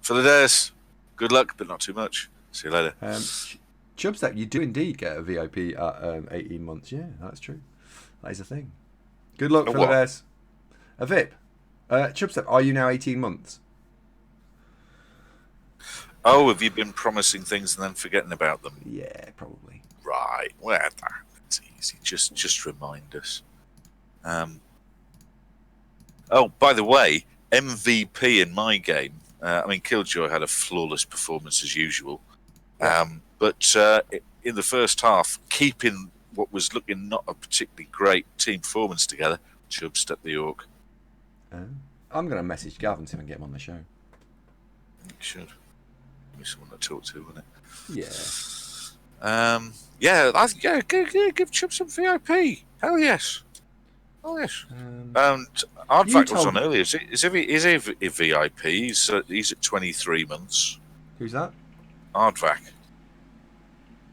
for the days. Good luck, but not too much. See you later. Chubstep, you do indeed get a VIP at 18 months. Yeah, that's true. That is a thing. Good luck A for what? the days. A VIP. Chubstep, are you now 18 months? Oh, have you been promising things and then forgetting about them? Yeah, probably. Right. Well, that's easy. Just remind us. Oh, by the way, MVP in my game. I mean, Killjoy had a flawless performance as usual. But in the first half, keeping what was looking not a particularly great team performance together, Chubb stepped the York. I'm going to message Gavin to get him on the show. You should. Give me someone to talk to, wouldn't it? Yeah. Give Chubb some VIP. Hell yes. Oh yes. And You Aardvac was told- on earlier. Is he a VIP? He's at 23 months. Who's that? Aardvac.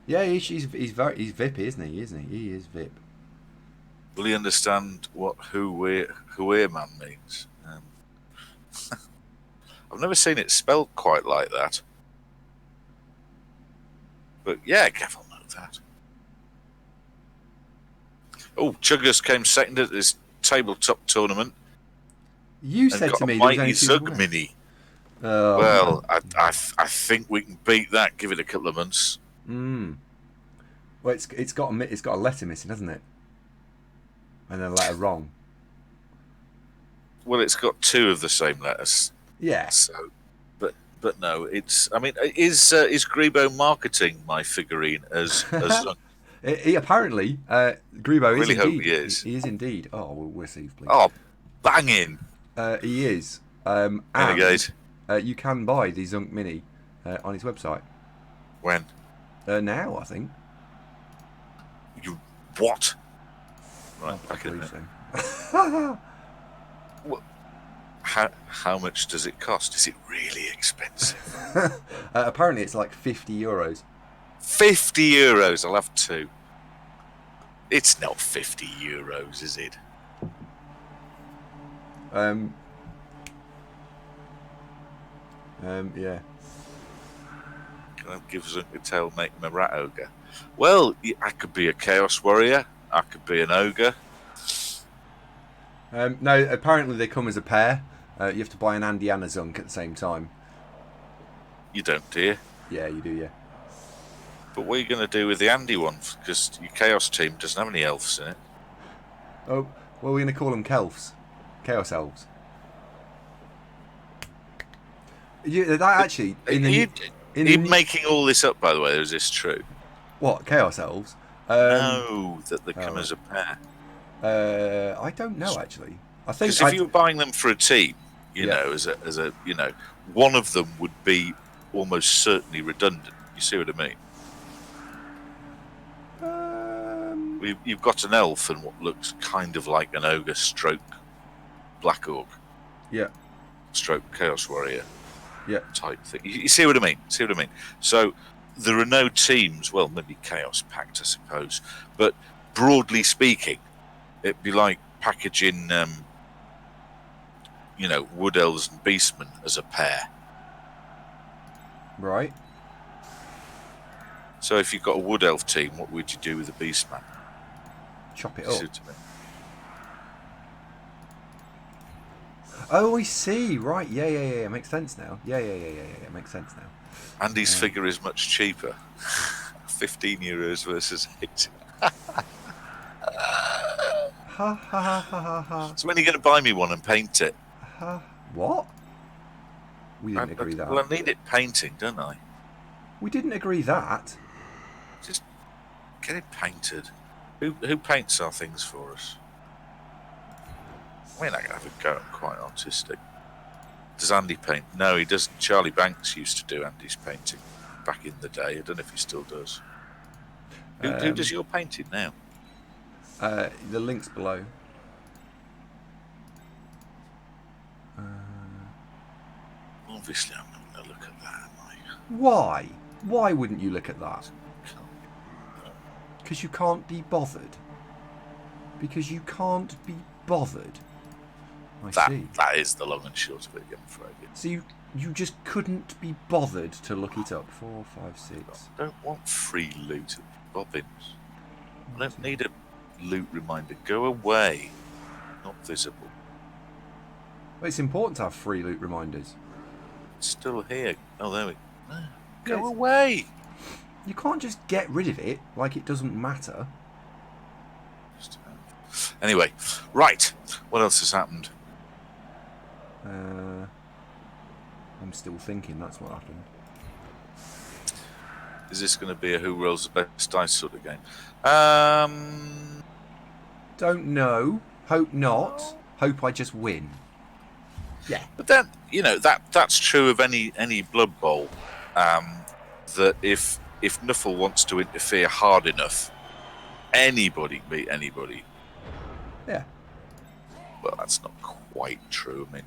Yeah, he's VIP, isn't he? He is VIP. Will he understand what who we're man means? I've never seen it spelled quite like that. But yeah, Gav will know that. Oh, Chuggers came second at this tabletop tournament. You said got to me a there was mighty only two Zug left. Mini. Oh, Well, I think we can beat that. Give it a couple of months. Well, it's got a letter missing, hasn't it? And a letter wrong. Well, it's got two of the same letters. Yeah. So, but no, it's. I mean, is Grebo marketing my figurine as Zug? He apparently, Grebo is really indeed. hope he is. He is indeed. Oh, we'll see, please. Oh, banging! He is. Renegade. You can buy the Zunk Mini on his website. When? Now, I think. You what? Right, I back in believe there. so. How much does it cost? Is it really expensive? Apparently, it's like €50. €50. I'll have two. It's not €50, is it? Yeah. Can I give Zunk a tail, make him a rat ogre? Well, I could be a chaos warrior. I could be an ogre. No, apparently they come as a pair. You have to buy an Andy and a Zunk at the same time. You don't, do you? Yeah, you do, yeah. But what are you going to do with the Andy one? Because your chaos team doesn't have any elves in it. Oh, well, we're going to call them Kelfs. Chaos Elves. That actually... Are you making all this up, by the way, or is this true? What, Chaos Elves? No, that they come as a pair. I don't know, actually. I think Because if you were buying them for a team, you know, as a one of them would be almost certainly redundant. You see what I mean? You've got an elf and what looks kind of like an ogre stroke black orc. Yeah. Stroke chaos warrior. Yeah. Type thing. You see what I mean? So there are no teams. Well, maybe Chaos Pact, I suppose. But broadly speaking, it'd be like packaging, Wood Elves and Beastmen as a pair. Right. So if you've got a Wood Elf team, what would you do with a Beastman? Chop it up. Suit me. Oh, I see. Right. Yeah. Makes sense now. Yeah. Makes sense now. Andy's figure is much cheaper. €15 versus 8. Ha. So when are you going to buy me one and paint it? What? We didn't agree that. Well, I need it painting, don't I? We didn't agree that. Just get it painted. Who paints our things for us? I mean, I can have a go. I'm quite artistic. Does Andy paint? No, he doesn't. Charlie Banks used to do Andy's painting back in the day. I don't know if he still does. Who does your painting now? The link's below. Obviously, I'm not going to look at that, am I? Why? Why wouldn't you look at that? Because you can't be bothered. Because you can't be bothered. I see. That is the long and short of it, I'm afraid. So You just couldn't be bothered to look it up. 4, 5, 6. I don't want free loot at Bobbins. I don't need a loot reminder. Go away. Not visible. Well, it's important to have free loot reminders. It's still here. Oh, there we go. No. Go Yes. away. You can't just get rid of it like it doesn't matter. Anyway, right. What else has happened? I'm still thinking that's what happened. Is this going to be a who rolls the best dice sort of game? Don't know. Hope not. Hope I just win. Yeah. But then, you know, that's true of any Blood Bowl. That if Nuffle wants to interfere hard enough, anybody can beat anybody. Yeah. Well, that's not quite true. I mean,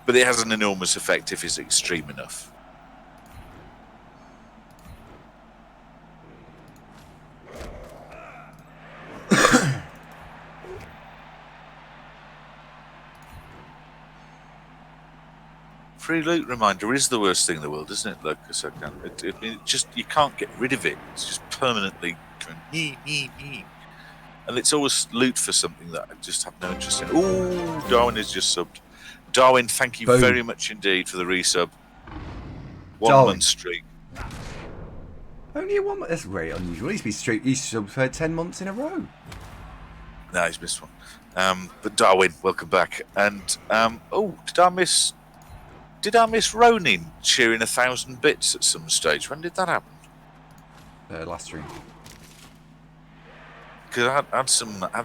but it has an enormous effect if it's extreme enough. Free loot reminder is the worst thing in the world, isn't it, Lucas? I mean, just you can't get rid of it. It's just permanently going me. And it's always loot for something that I just have no interest in. Ooh, Darwin has just subbed. Darwin, thank you Boom. very much indeed for the resub. Darwin. 1 month streak. Only a 1 month. That's very unusual. He's subbed for 10 months in a row. No, he's missed one. But Darwin, welcome back. And did I miss Ronin cheering 1,000 bits at some stage? When did that happen? Last stream. Because I had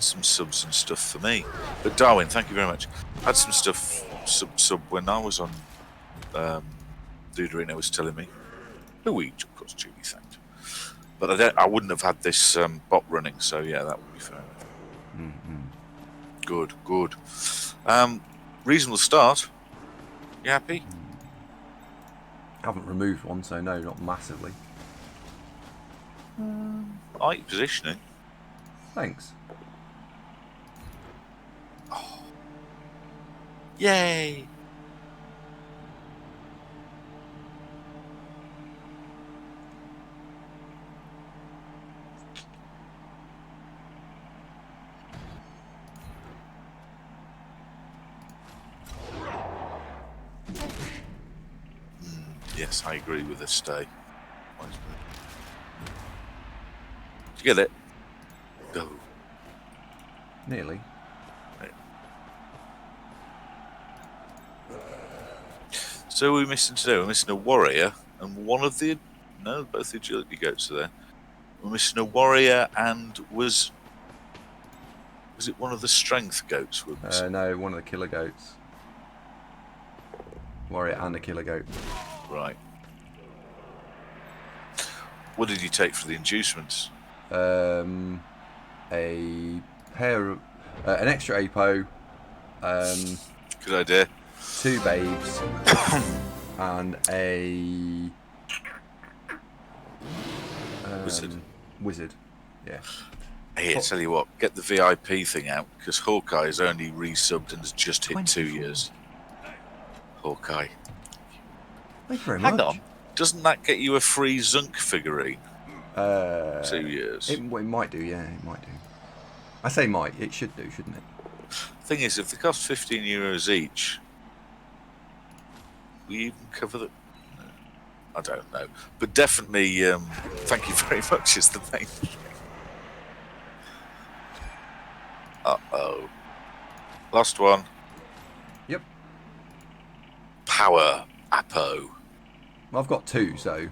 some subs and stuff for me. But Darwin, thank you very much. I had some stuff sub when I was on Duderino was telling me. Who we of course duly thanked. But I wouldn't have had this bot running, so yeah, that would be fair enough. Mm-hmm. Good. Reasonable start. You happy? I haven't removed one, so no, not massively. I like positioning. Thanks. Oh. Yay! Yes, I agree with this stay. Did you get it? Go. Nearly. Right. So we're missing today. We're missing a warrior and both the agility goats are there. We're missing a warrior and was it one of the strength goats we're missing? No, one of the killer goats. Warrior and a killer goat. Right. What did you take for the inducements? A pair of an extra apo. Good idea. 2 babes and a wizard. Yeah. Hey, I tell you what, get the VIP thing out because Hawkeye is only resubbed and has just hit 24. 2 years. Hawkeye. Thank you very much. Hang on. Doesn't that get you a free Zunk figurine? 2 years. It might do, yeah, it might do. I say might, it should do, shouldn't it? Thing is, if they cost €15 each, will you even cover the... No, I don't know. But definitely, thank you very much is the main thing. Uh-oh. Last one. Yep. Power Apo. Well, I've got 2, so...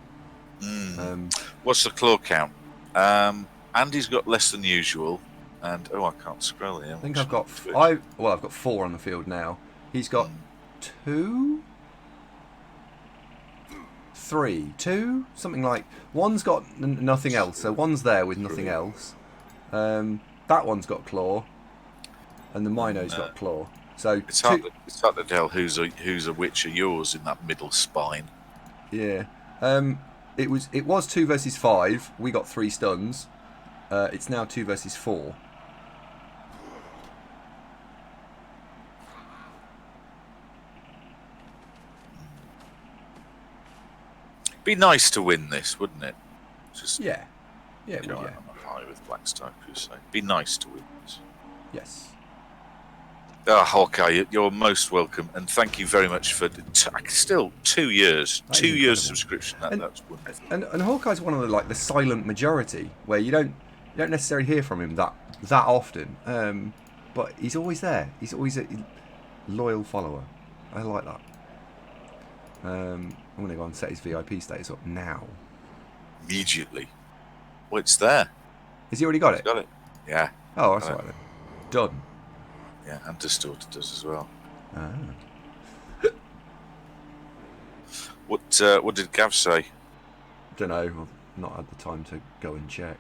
What's the claw count? Andy's got less than usual, and I can't scroll here. I think I've got 4 on the field now. He's got 2, 3, 2, something like. One's got nothing else, so one's there with nothing else. That one's got claw, and the Mino's got claw. So it's hard to tell who's a which of yours in that middle spine. Yeah. It was 2 versus 5. We got 3 stuns. It's now 2 versus 4. Be nice to win this, wouldn't it? Just Yeah. Yeah, you know, well, yeah. I'm a high with Black Star Crusade. Be nice to win this. Yes. Hawkeye, you're most welcome, and thank you very much for still 2 years, That is 2 years incredible. subscription. And- That's wonderful. And Hawkeye's one of the silent majority where you don't necessarily hear from him that often. But he's always there. He's always a loyal follower. I like that. I'm gonna go and set his VIP status up now. Immediately. Well, it's there. Has he already got it? Got it. Yeah. Oh, that's right then. Done. Yeah, and Distorted does as well. Ah. What did Gav say? Don't know. I've not had the time to go and check.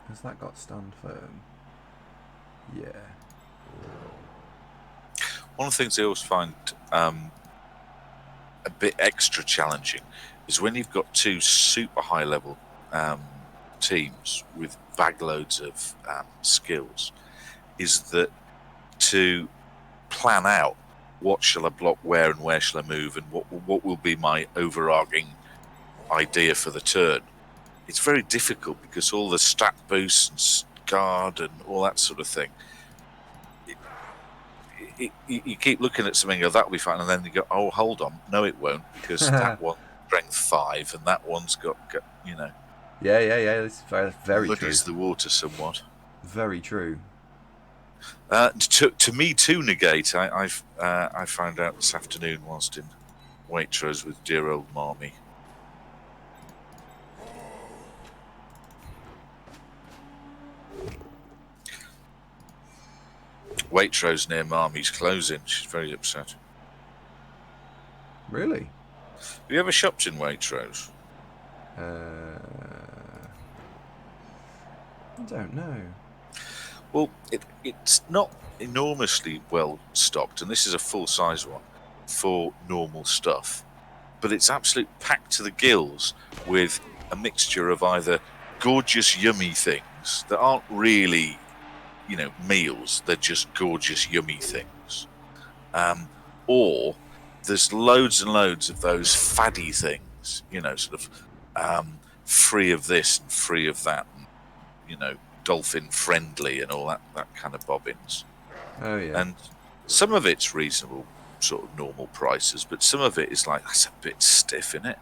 Has that got stand firm? Yeah. One of the things I always find a bit extra challenging is when you've got two super high level teams with bag loads of skills, is that to plan out what shall I block where and where shall I move and what will be my overarching idea for the turn. It's very difficult because all the stat boosts and guard and all that sort of thing, you keep looking at something and go, that'll be fine, and then you go, oh, hold on, no it won't, because that one's strength 5 and that one's got you know. Yeah. It's very muddies true. the water somewhat. Very true. To me too, negate. I found out this afternoon whilst in Waitrose with dear old Marmy. Waitrose near Marmy's closing. She's very upset. Really? Have you ever shopped in Waitrose? I don't know. Well, it's not enormously well stocked, and this is a full-size one for normal stuff, but it's absolutely packed to the gills with a mixture of either gorgeous, yummy things that aren't really, meals, they're just gorgeous, yummy things, or there's loads and loads of those faddy things, sort of free of this and free of that, and, dolphin friendly and all that kind of bobbins. Oh yeah. And some of it's reasonable, sort of normal prices, but some of it is like, that's a bit stiff, isn't it?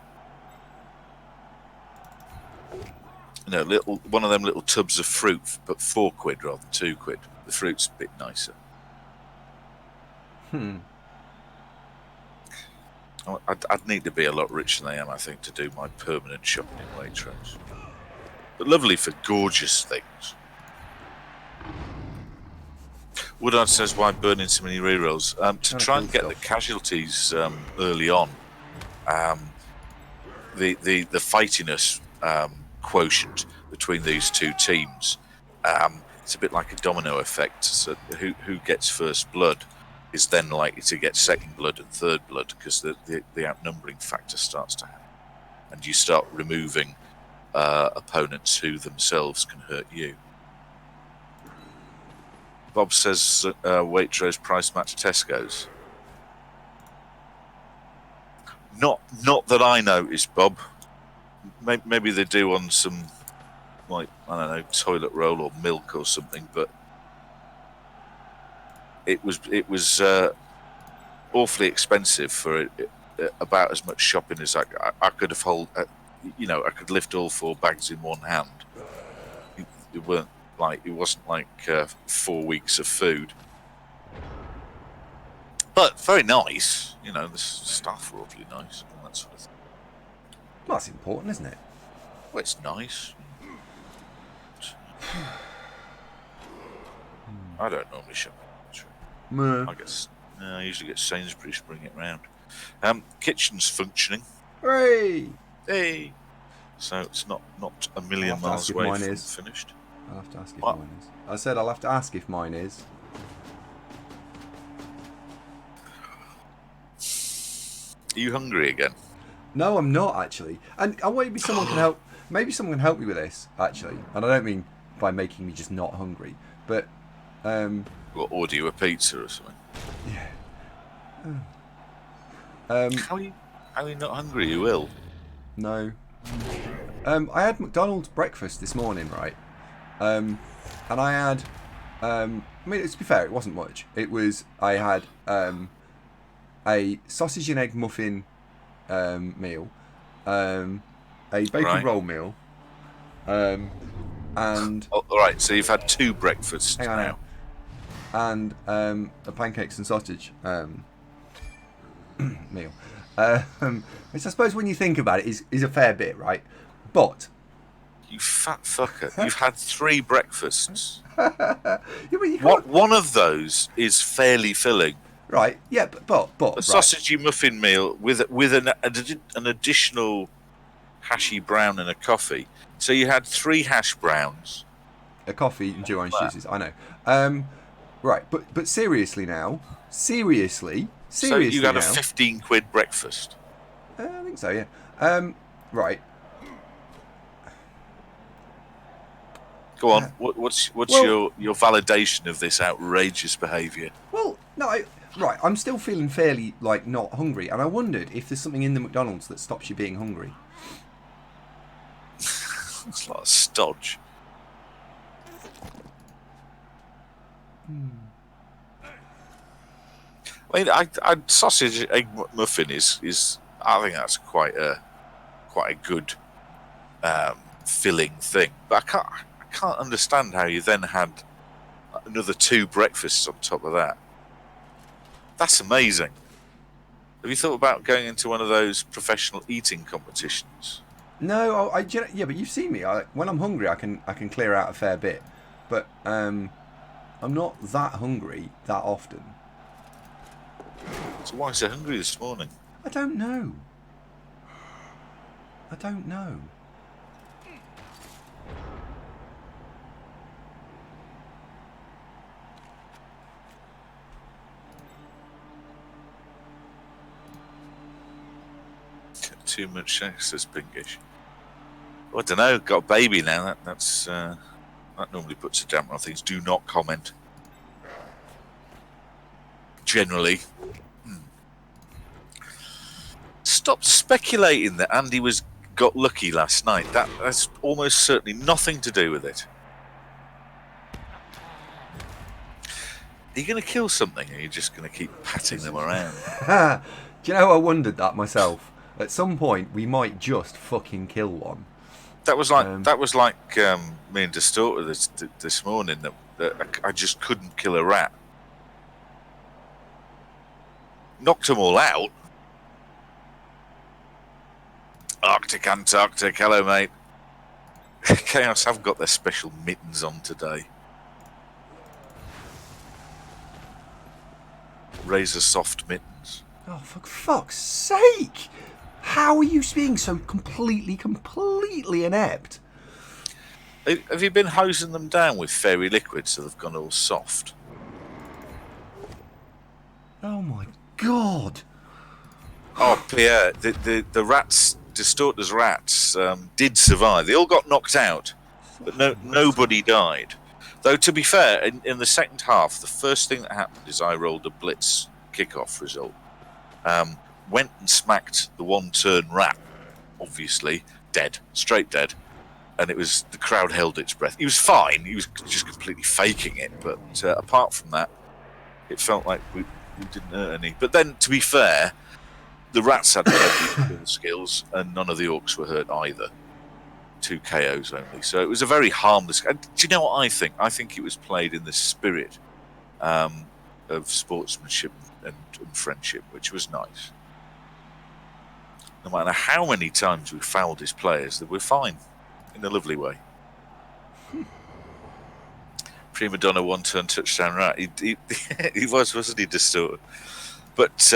One of them little tubs of fruit, but £4 rather than £2. The fruit's a bit nicer. I'd need to be a lot richer than I am, I think, to do my permanent shopping in Waitrose. But lovely for gorgeous things. Woodard says, why burning so many rerolls? To try and get the casualties early on. The fightiness quotient between these two teams, it's a bit like a domino effect. So who gets first blood is then likely to get second blood and third blood, because the outnumbering factor starts to happen. And you start removing opponents who themselves can hurt you. Bob says Waitrose price match Tesco's. Not that I noticed, Bob. Maybe they do on some, like, I don't know, toilet roll or milk or something, but it was awfully expensive for about as much shopping as I could have I could lift all 4 bags in one hand. It wasn't like 4 weeks of food, but very nice. The staff were awfully nice and that sort of thing. Well, that's important, isn't it? Well, it's nice. I don't normally shop. I usually get Sainsbury's to bring it round. Kitchen's functioning. Hooray! Hey! So it's not a million miles away from finished. I'll have to ask if What? mine is. I said I'll have to ask if mine is. Are you hungry again? No, I'm not actually. And maybe someone can help. Maybe someone can help me with this actually. And I don't mean by making me just not hungry, but Or order you a pizza or something? yeah. How are you not hungry? You will. No. I had McDonald's breakfast this morning, right? And I had. I mean, to be fair, it wasn't much. I had a sausage and egg muffin meal, a bacon Right. roll meal, and Oh, all right. So you've had 2 breakfasts hang on now. and a pancakes and sausage meal. Which I suppose when you think about it is a fair bit, right? But You fat fucker. You've had 3 breakfasts. yeah, but you can't, One of those is fairly filling. right? Yeah, but A right. sausagey muffin meal with an additional hashy brown and a coffee. So you had 3 hash browns. A coffee and 2 orange juices. I know. Right, but seriously now, seriously So you had now. a 15 quid breakfast. I think so. Yeah. Right. Go on. What's well- your validation of this outrageous behaviour? Well, no. Right. I'm still feeling fairly like not hungry, and I wondered if there's something in the McDonald's that stops you being hungry. It's like a stodge. I mean, I sausage egg muffin is I think that's quite a good filling thing. But I can't understand how you then had another 2 breakfasts on top of that. That's amazing. Have you thought about going into one of those professional eating competitions? No, yeah, but you've seen me. When I'm hungry, I can clear out a fair bit, but I'm not that hungry that often. So why so hungry this morning? I don't know. I don't know. Too much sex, says Pinkish. Well, I don't know. Got a baby now. That normally puts a damper on things. Do not comment. Generally. Stop speculating that Andy got lucky last night. That's almost certainly nothing to do with it. Are you going to kill something, or are you just going to keep patting them around? Do you know, I wondered that myself. At some point, we might just fucking kill one. That was like me and Distorter this morning. That I just couldn't kill a rat. Knocked them all out. Arctic, Antarctic, hello mate. Chaos have got their special mittens on today. Razor soft mittens. Oh, for fuck's sake! How are you being so completely inept? Have you been hosing them down with fairy liquid so they've gone all soft? Oh my god! Oh, Pierre, the rats, Distorter's rats, did survive. They all got knocked out, but nobody died. Though, to be fair, in the second half, the first thing that happened is I rolled a blitz kickoff result. Went and smacked the one-turn rat, obviously, dead, straight dead. And the crowd held its breath. He was fine, he was just completely faking it, but apart from that, it felt like we didn't hurt any. But then, to be fair, the rats had plenty of skills, and none of the orcs were hurt either. 2 KOs only. So it was a very harmless... Do you know what I think? I think it was played in the spirit of sportsmanship and friendship, which was nice. No matter how many times we fouled his players, that we're fine, in a lovely way. Prima donna one-turn touchdown rat. He wasn't he, Distorted? But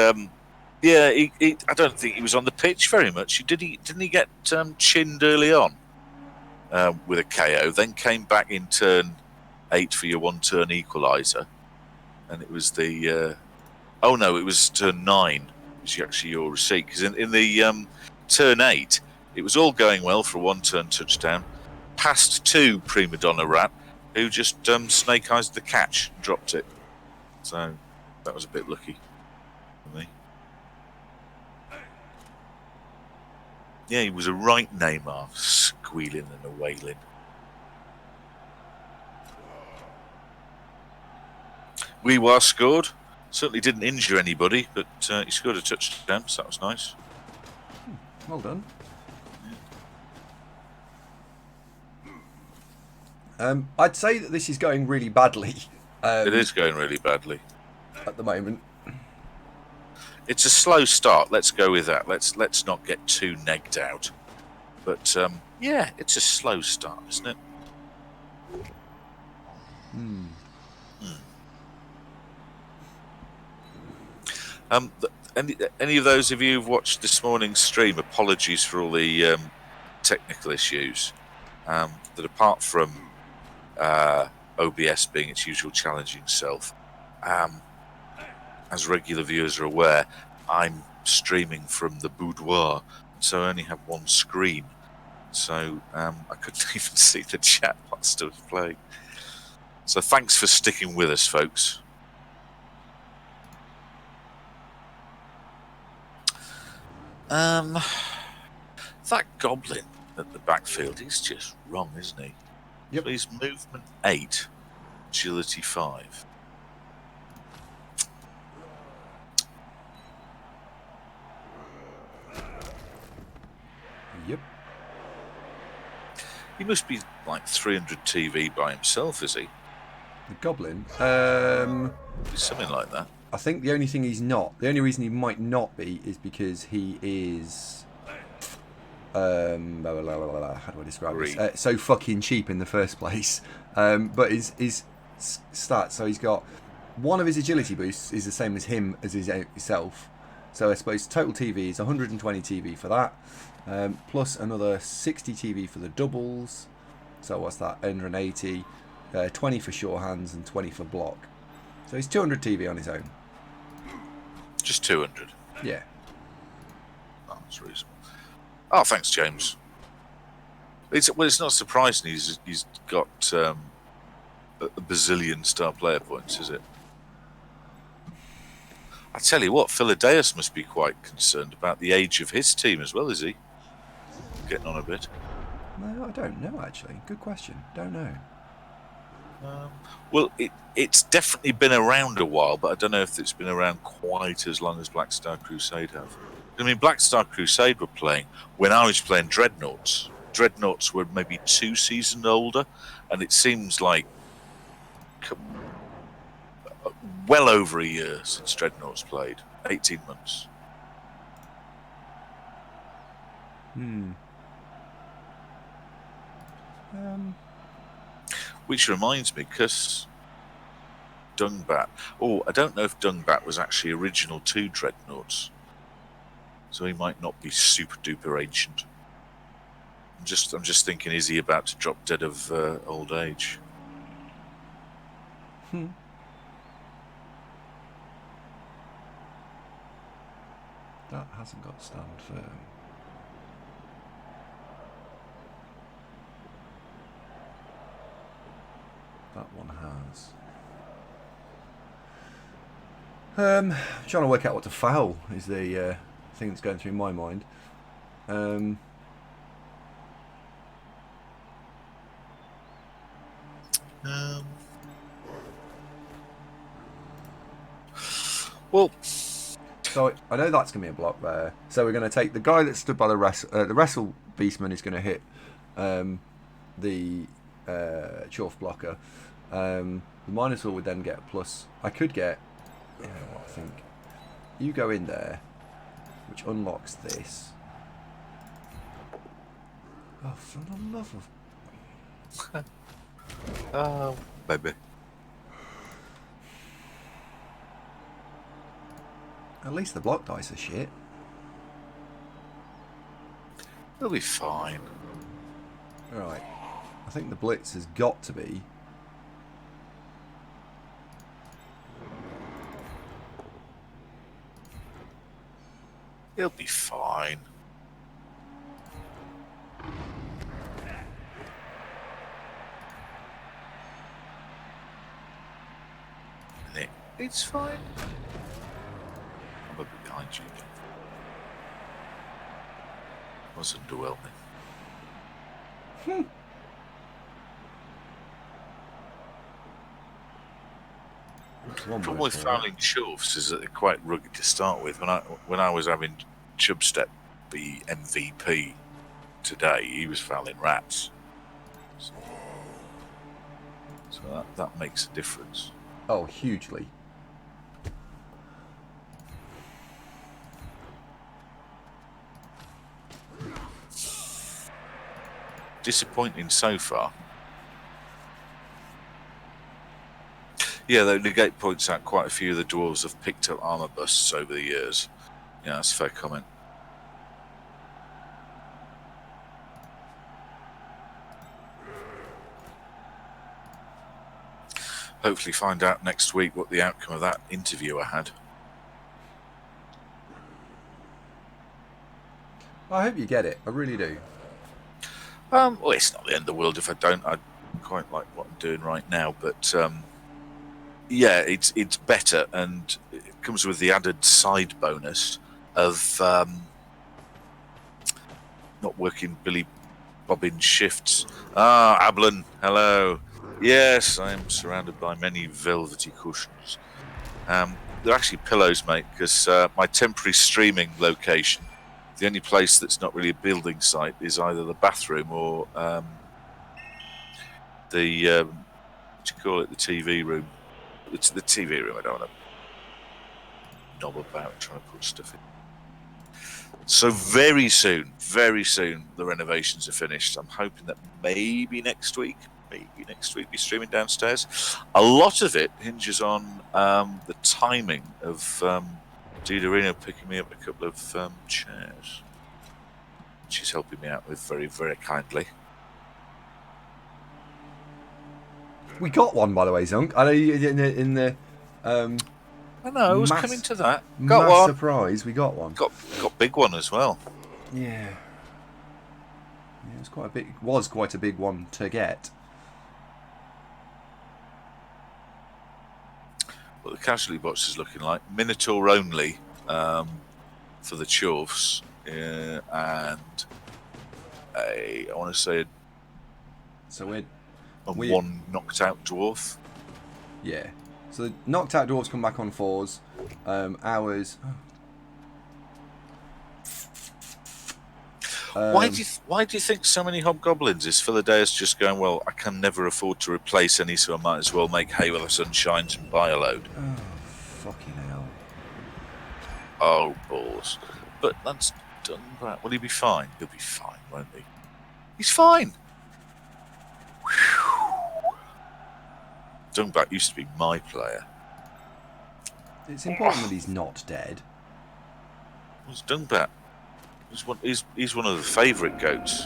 yeah, I don't think he was on the pitch very much. Didn't he get chinned early on? with a KO, then came back in turn 8 for your 1-turn equaliser, and it was the oh no, it was turn 9 was actually your receipt, because in the turn 8 it was all going well for a 1-turn touchdown, passed to Prima Donna Rat, who just snake eyes the catch and dropped it. So that was a bit lucky for me. Yeah, he was a right Neymar, squealing and a wailing. Weewar scored. Certainly didn't injure anybody, but he scored a touchdown, so that was nice. Well done. I'd say that this is going really badly. It is going really badly at the moment. It's a slow start. Let's go with that. Let's not get too negged out. But yeah, it's a slow start, isn't it? Any of those of you who've watched this morning's stream, apologies for all the technical issues. That apart from OBS being its usual challenging self, as regular viewers are aware, I'm streaming from the boudoir, so I only have one screen. So I couldn't even see the chat whilst I was playing. So thanks for sticking with us, folks. That goblin at the backfield, he's just wrong, isn't he? Yep. So he's movement 8, agility 5. Yep. He must be like 300 TV by himself, is he? The goblin? Something like that. I think the only thing he's not, the only reason he might not be is because he is how do I describe this? So fucking cheap in the first place. But his stats, so he's got one of his agility boosts is the same as him as himself. So I suppose total TV is 120 TV for that, plus another 60 TV for the doubles. So what's that? 180, 20 for sure hands and 20 for block. So he's 200 TV on his own. Just 200. Yeah. Oh, that's reasonable. Oh, thanks, James. It's not surprising he's got a bazillion star player points, is it? I tell you what, Philadeus must be quite concerned about the age of his team as well, is he? Getting on a bit. No, I don't know, actually. Good question. Don't know. Well, it's definitely been around a while, but I don't know if it's been around quite as long as Black Star Crusade have. I mean, Black Star Crusade were playing when I was playing Dreadnoughts. Dreadnoughts were maybe 2 seasons older, and it seems like well over a year since Dreadnoughts played. 18 months. Which reminds me, because Dungbat... Oh, I don't know if Dungbat was actually original to Dreadnoughts. So he might not be super duper ancient. I'm just thinking, is he about to drop dead of old age? That hasn't got stand firm. That one has. Trying to work out what to foul is the thing that's going through my mind. Well, so I know that's going to be a block there. So we're going to take the guy that stood by the wrestle beastman is going to hit the Chorf blocker. The Minotaur would then get a plus. I could get, you know what, I think you go in there, which unlocks this. Oh, for the love of... oh, baby. At least the block dice are shit. It'll be fine. Right. I think the blitz has got to be. He'll be fine. It's fine. I'm a bit behind you again. It was underwhelming. The problem with fouling shoves is that they're quite rugged to start with. When I was having Chubstep be MVP today, he was fouling rats. So that makes a difference. Oh, hugely. Disappointing so far. Yeah, though Negate points out quite a few of the dwarves have picked up armor busts over the years. Yeah, that's a fair comment. Hopefully find out next week what the outcome of that interviewer had. I hope you get it. I really do. Well, it's not the end of the world if I don't. I quite like what I'm doing right now, but yeah, it's better, and it comes with the added side bonus of not working Billy Bobbin shifts. Ah, Ablin, hello. Yes, I am surrounded by many velvety cushions. They're actually pillows, mate, because my temporary streaming location, the only place that's not really a building site, is either the bathroom or the what do you call it, the TV room. It's the TV room. I don't want to knob about trying to put stuff in. So very soon, the renovations are finished. I'm hoping that maybe next week be streaming downstairs. A lot of it hinges on the timing of Didorino picking me up a couple of chairs. She's helping me out with very, very kindly. We got one, by the way, Zunk. I know you in the I know, I was coming to that. Got one. Surprise, we got one. Got big one as well. Yeah. It was quite a big one to get. What the casualty box is looking like, Minotaur only for the Chorfs, and I want to say one knocked out dwarf. Yeah. So the knocked out dwarves come back on 4s. Ours. Why do you think so many hobgoblins? Is Philadeus just going, well, I can never afford to replace any, so I might as well make hay while the sun shines and buy a load? Oh, fucking hell. Oh, balls. But that's done that. Will he be fine? He'll be fine, won't he? He's fine. Dungbat used to be my player. It's important that he's not dead. What's Dungbat? He's one of the favourite goats.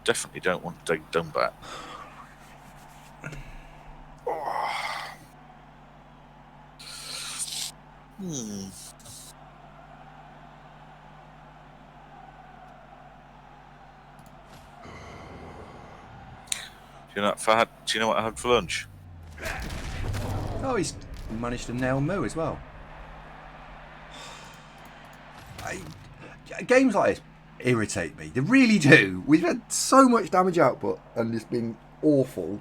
Definitely don't want to take Dungbat. Do you know what I had for lunch? Oh, he's managed to nail Moo as well. Games like this irritate me. They really do. We've had so much damage output and it's been awful.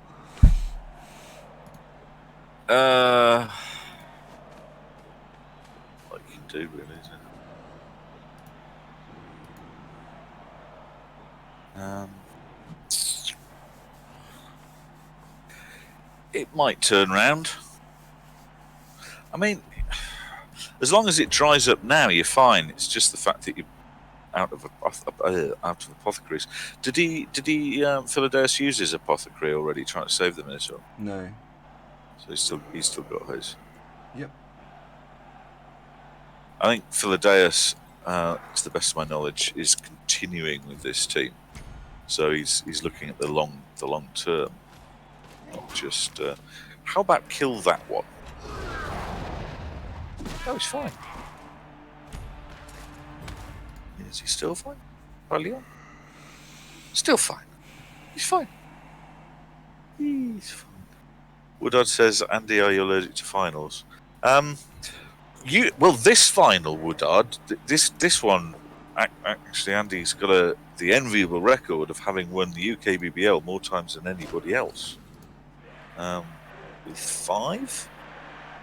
What you can do, really, isn't it? It might turn round. I mean, as long as it dries up now, you're fine. It's just the fact that you're out of apothecaries. Did he Philadeus use his apothecary already, trying to save the Minotaur? No. So he's still got his. Yep. I think Philadeus, to the best of my knowledge, is continuing with this team. So he's looking at the long term, not just. How about kill that one? No, he's fine. Is he still fine? Leon? Still fine. He's fine. He's fine. Woodard says, Andy, are you allergic to finals? This final, Woodard, this one, actually, Andy's got the enviable record of having won the UKBBL more times than anybody else. With five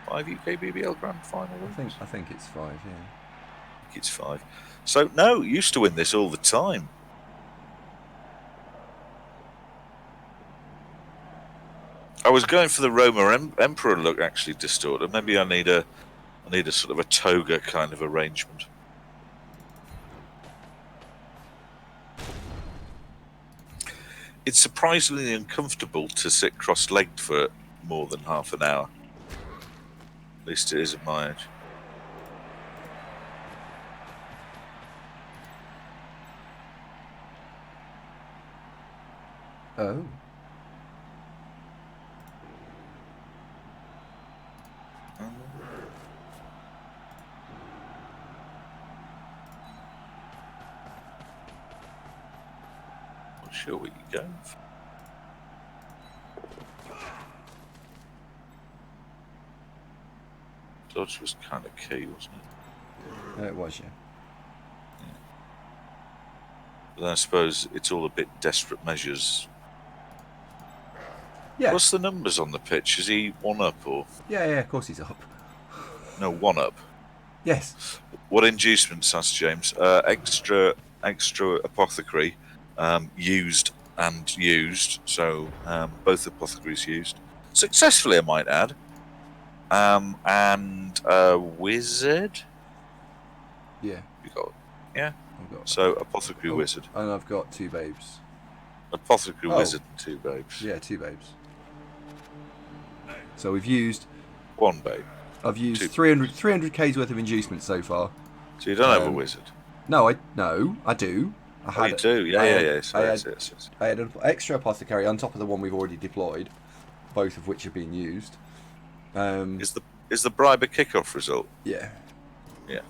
UKBBL Grand Final wins. I think it's 5. Yeah. I think it's 5. So no, used to win this all the time. I was going for the Roma Emperor look, actually, Distorted. Maybe I need a sort of a toga kind of arrangement. It's surprisingly uncomfortable to sit cross-legged for more than half an hour. At least it is at my age. Oh. Not sure what you're going for. Dodge was kind of key, wasn't it? It was, yeah. But I suppose it's all a bit desperate measures. Yeah. What's the numbers on the pitch? Is he 1 up or? Yeah, of course he's up. No, 1 up. Yes. What inducements, asked James? Extra apothecary, used and used. So both apothecaries used successfully, I might add. And wizard. Yeah. You got, yeah. I've got. So apothecary wizard. And I've got 2 babes. Apothecary wizard and 2 babes. Yeah, 2 babes. So we've used 1 babe. I've used 300 K's worth of inducement so far. So you don't have a wizard? No, I do. You do? Yeah. I had an extra apothecary on top of the one we've already deployed, both of which have been used. Is the bribe a kickoff result? Yeah. Yeah.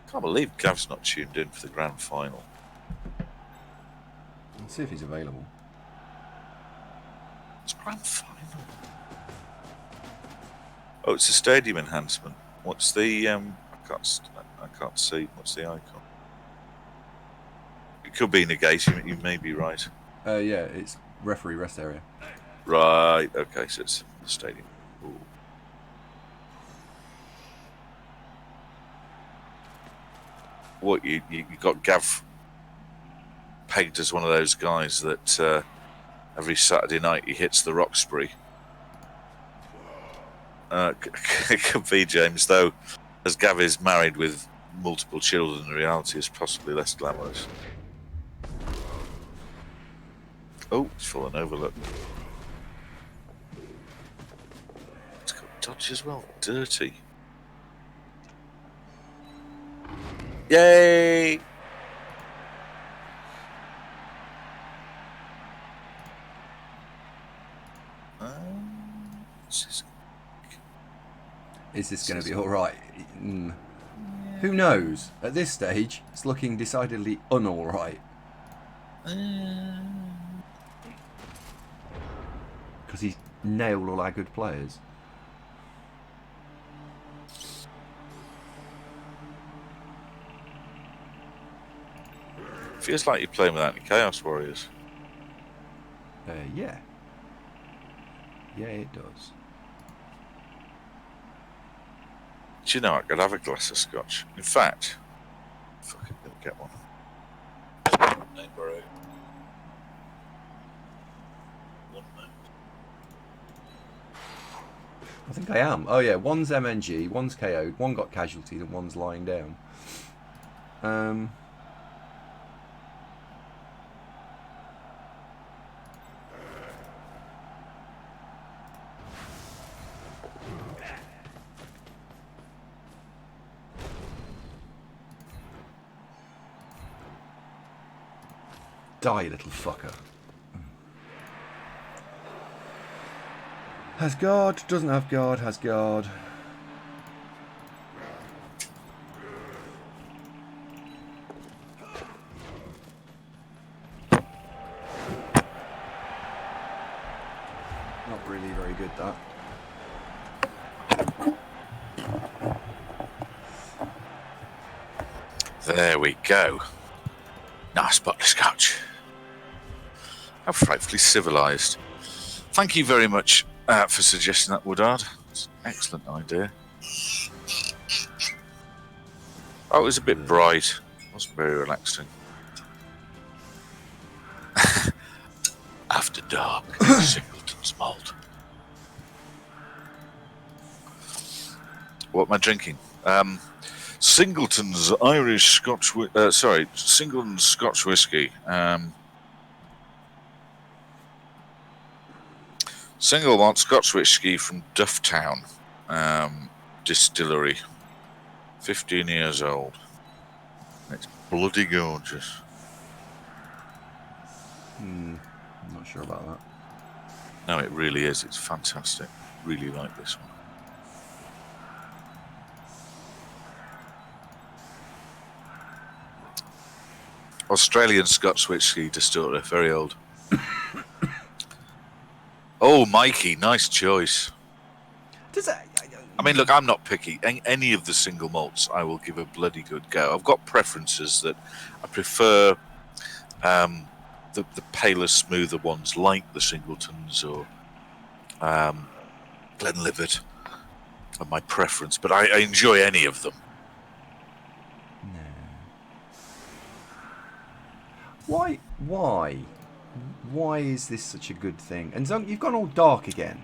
I can't believe Gav's not tuned in for the grand final. Let's see if he's available. It's grand final. Oh, it's a stadium enhancement. What's the I can't see. What's the icon? It could be negate. You may be right. Yeah, it's referee rest area. Right. Okay. So it's the stadium. Ooh. What you got Gav pegged as one of those guys that every Saturday night he hits the Roxbury. It could be, James, though, as Gav is married with multiple children, the reality is possibly less glamorous. Oh, it's fallen over, look. It's got dodge as well. Dirty. Yay! Is this going to be all right? Who knows? At this stage, it's looking decidedly un-all right. Because he's nailed all our good players. Feels like you're playing without any Chaos Warriors. Yeah. Yeah, it does. Do you know, I could have a glass of scotch. In fact, fucking gonna get one. I think I am. Oh yeah, one's MNG, one's KO'd, one got casualties, and one's lying down. Die, little fucker. Has guard, doesn't have guard, has guard. Not really very good, that. There we go. Nice butterscotch. How frightfully civilised. Thank you very much for suggesting that, Woodard. It's an excellent idea. Oh, it was a bit bright. It wasn't very relaxing. After dark, Singleton's malt. What am I drinking? Singleton's Irish Scotch. Singleton's Scotch whiskey. Single malt Scotch whiskey from Dufftown Distillery. 15 years old. It's bloody gorgeous. I'm not sure about that. No, it really is. It's fantastic. Really like this one. Australian Scotch whiskey distillery, very old. Oh, Mikey, nice choice. Does that? I mean, look, I'm not picky. Any of the single malts, I will give a bloody good go. I've got preferences that I prefer. The paler, smoother ones, like the Singletons or Glenlivet, are my preference. But I enjoy any of them. No. Why is this such a good thing? And Zunk, you've gone all dark again.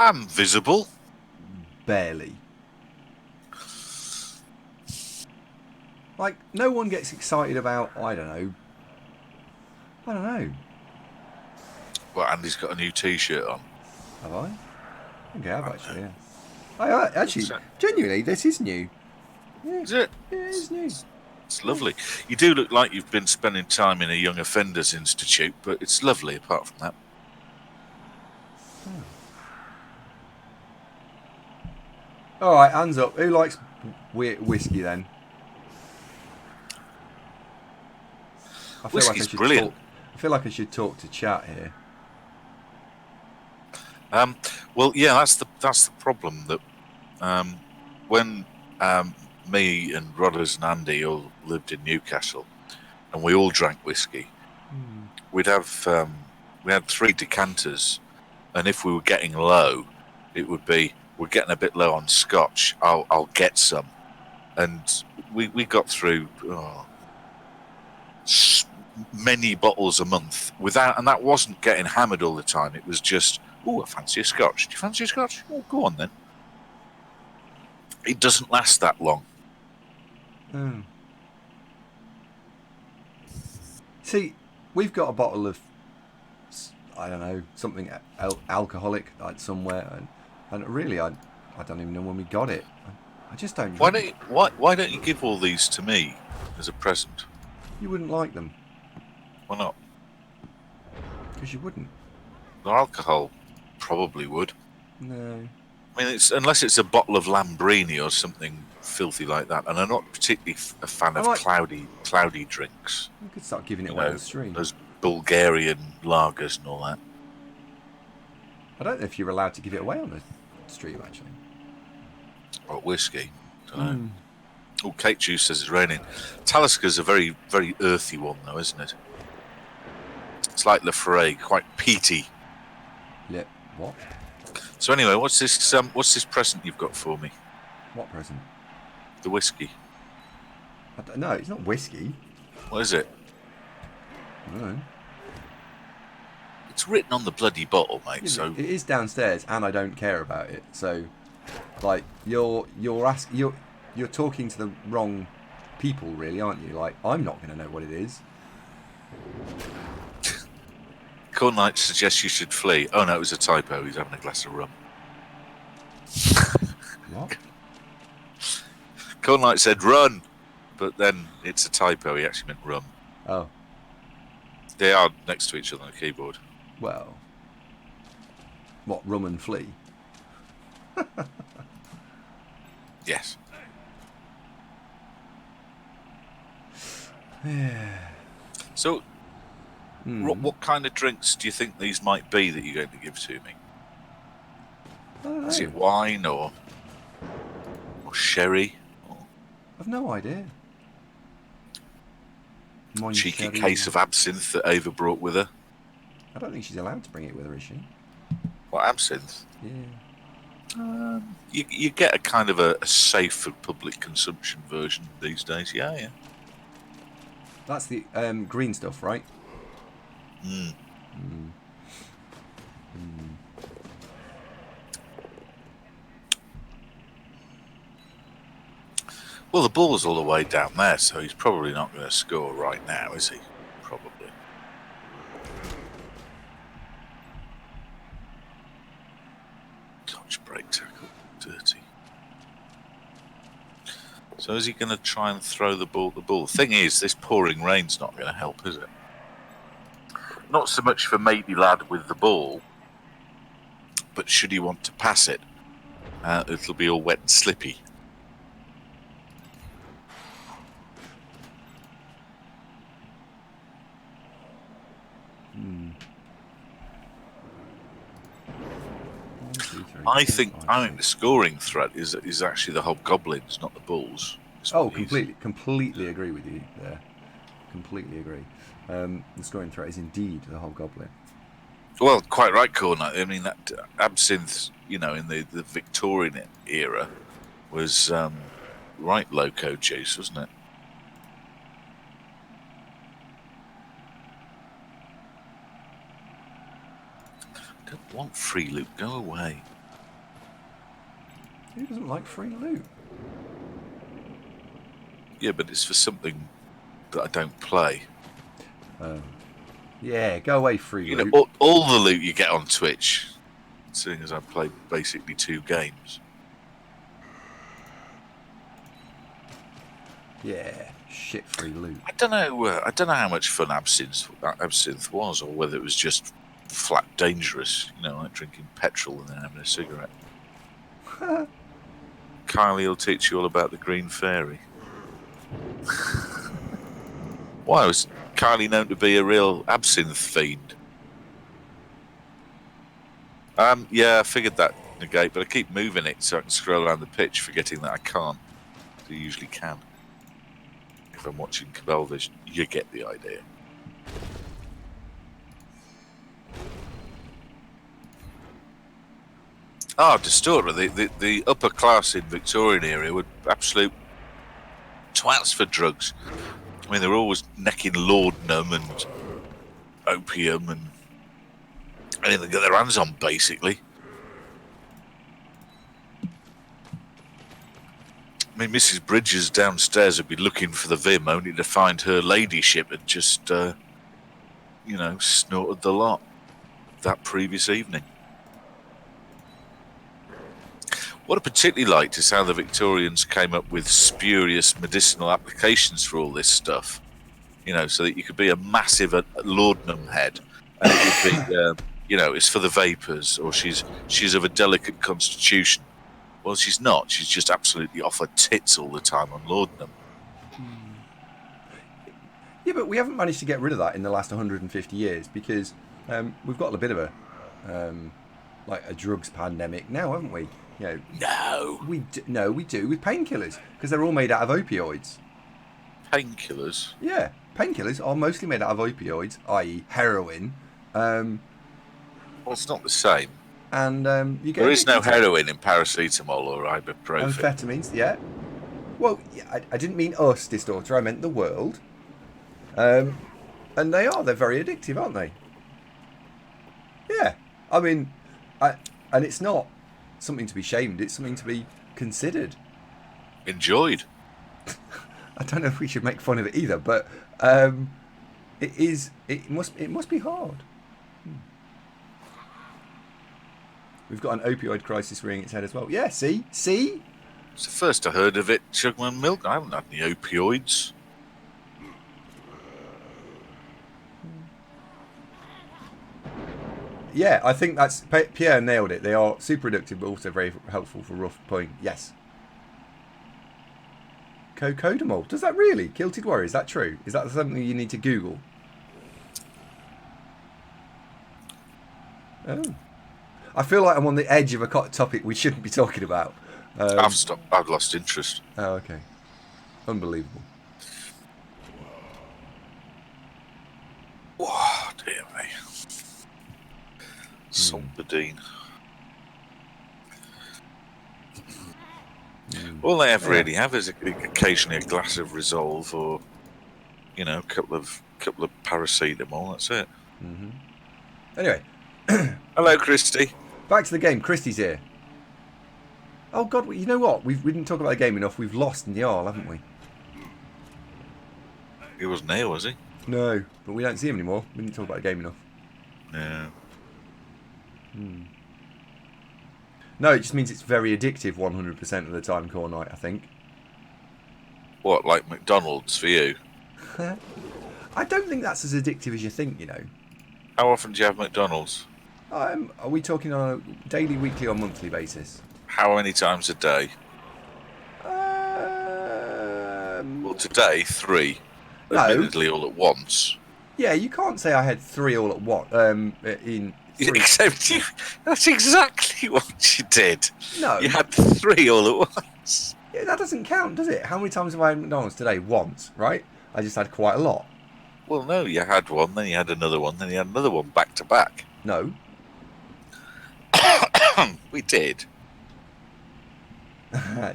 I'm visible. Barely. Like, no one gets excited about, I don't know. Well, Andy's got a new T-shirt on. Have I? Okay, I've actually, yeah. Actually, genuinely, this is new. Yeah. Is it? Yeah, it is new. It's lovely. You do look like you've been spending time in a young offenders institute, but it's lovely apart from that. All right, hands up. Who likes whiskey then? Whiskey's brilliant. I feel like I should talk to chat here. Well, yeah, that's the problem. That when me and Rodders and Andy all lived in Newcastle, and we all drank whiskey, we had 3 decanters, and if we were getting low, it would be, we're getting a bit low on Scotch. I'll get some, and we got through many bottles a month without, and that wasn't getting hammered all the time. It was just, I fancy a Scotch. Do you fancy a Scotch? Oh, go on then. It doesn't last that long. See, we've got a bottle of, I don't know, something alcoholic like somewhere, and really, I don't even know when we got it. I just don't. Why don't you give all these to me as a present? You wouldn't like them. Why not? Because you wouldn't. The alcohol probably would. No. I mean, unless it's a bottle of Lambrini or something filthy like that, and I'm not particularly a fan of cloudy drinks. You could start giving it away on the street. Those Bulgarian lagers and all that. I don't know if you're allowed to give it away on the street, actually. Or whiskey. Don't know. Oh, Kate Juice says it's raining. Taliska's a very, very earthy one, though, isn't it? It's like Lefray, quite peaty. Yeah. What? So anyway, what's this present you've got for me? What present? The whiskey. No, it's not whiskey. What is it? I don't know. It's written on the bloody bottle, mate. Yeah, so it is downstairs, and I don't care about it. So, like, you're talking to the wrong people, really, aren't you? Like, I'm not going to know what it is. Corn Knight suggests you should flee. Oh no, it was a typo. He's having a glass of rum. What? Corn Knight said run, but then it's a typo. He actually meant rum. Oh, They are next to each other on the keyboard. well. What, rum and flea? Yes. So, what kind of drinks do you think these might be that you're going to give to me? I don't know. Is it wine or sherry? Or I've no idea. Mon cheeky Sherry. case of absinthe that Ava brought with her? I don't think she's allowed to bring it with her, is she? What, absinthe? Yeah. You get a kind of a safe for public consumption version these days. Yeah. That's the green stuff, right? Well, the ball's all the way down there, so he's probably not going to score right now, is he? Probably. Touch break tackle. Dirty. So is he going to try and throw the ball at the ball? The thing is, this pouring rain's not going to help, is it? Not so much for matey lad with the ball, but should he want to pass it, it'll be all wet and slippy. I think the scoring threat is actually the hobgoblins, not the bulls. Oh, completely agree with you there. Completely agree. The scoring threat is indeed the hobgoblin. Well, quite right, Corner. I mean, that absinthe, in the Victorian era, was right loco juice, wasn't it? I don't want free loot. Go away. Who doesn't like free loot? Yeah, but it's for something that I don't play. Yeah, go away, free loot. All the loot you get on Twitch, seeing as I play basically 2 games. Yeah, shit free loot. I don't know how much fun absinthe was, or whether it was just flat dangerous. Like drinking petrol and then having a cigarette. Kylie will teach you all about the Green Fairy. Why was Kylie known to be a real absinthe fiend? Yeah, I figured that, Negate, but I keep moving it so I can scroll around the pitch, forgetting that I can't. I usually can. If I'm watching Cabal Vision, you get the idea. Distorter, the upper class in Victorian area were absolute twats for drugs. I mean, they were always necking laudanum and opium and anything they get their hands on, basically. I mean, Mrs. Bridges downstairs would be looking for the Vim, only to find her ladyship had just, snorted the lot that previous evening. What I particularly liked is how the Victorians came up with spurious medicinal applications for all this stuff. So that you could be a massive laudanum head, and it would be, it's for the vapours, or she's of a delicate constitution. Well, she's not. She's just absolutely off her tits all the time on laudanum. Yeah, but we haven't managed to get rid of that in the last 150 years because we've got a bit of a drugs pandemic now, haven't we? No. We do with painkillers because they're all made out of opioids. Painkillers? Yeah, painkillers are mostly made out of opioids, i.e. heroin. Well, it's not the same. And you get there is no heroin in paracetamol or ibuprofen. Amphetamines, yeah. Well, I didn't mean us, Distorter. I meant the world. And they're very addictive, aren't they? Yeah. I mean, and it's not something to be shamed. It's something to be considered. Enjoyed. I don't know if we should make fun of it either, but it must be hard. We've got an opioid crisis rearing its head as well. Yeah, see? It's the first I heard of it. Sugar and milk. I haven't had any opioids. Yeah, I think that's Pierre nailed it. They are super addictive, but also very helpful for rough pulling. Yes. Cocodamol. Does that really? Kilted Warrior. Is that true? Is that something you need to Google? Oh. I feel like I'm on the edge of a topic we shouldn't be talking about. I've stopped. I've lost interest. Oh, okay. Unbelievable. Oh, dear me. Saltadine. All they ever really have is occasionally a glass of Resolve, or a couple of paracetamol. That's it. Mm-hmm. Anyway. Hello, Christy. Back to the game. Christy's here. Oh God! You know what? We didn't talk about the game enough. We've lost in the Arl, haven't we? He wasn't here, was he? No, but we don't see him anymore. We didn't talk about the game enough. No. No, it just means it's very addictive 100% of the time, Core Night, I think. What, like McDonald's for you? I don't think that's as addictive as you think, you know. How often do you have McDonald's? Are we talking on a daily, weekly, or monthly basis? How many times a day? Well, today, 3. No. Admittedly, all at once. Yeah, you can't say I had 3 all at once. In 3. Except that's exactly what you did. No. You had 3 all at once. Yeah, that doesn't count, does it? How many times have I had McDonald's today? Once, right? I just had quite a lot. Well, no, you had one, then you had another one, then you had another one back to back. No. We did.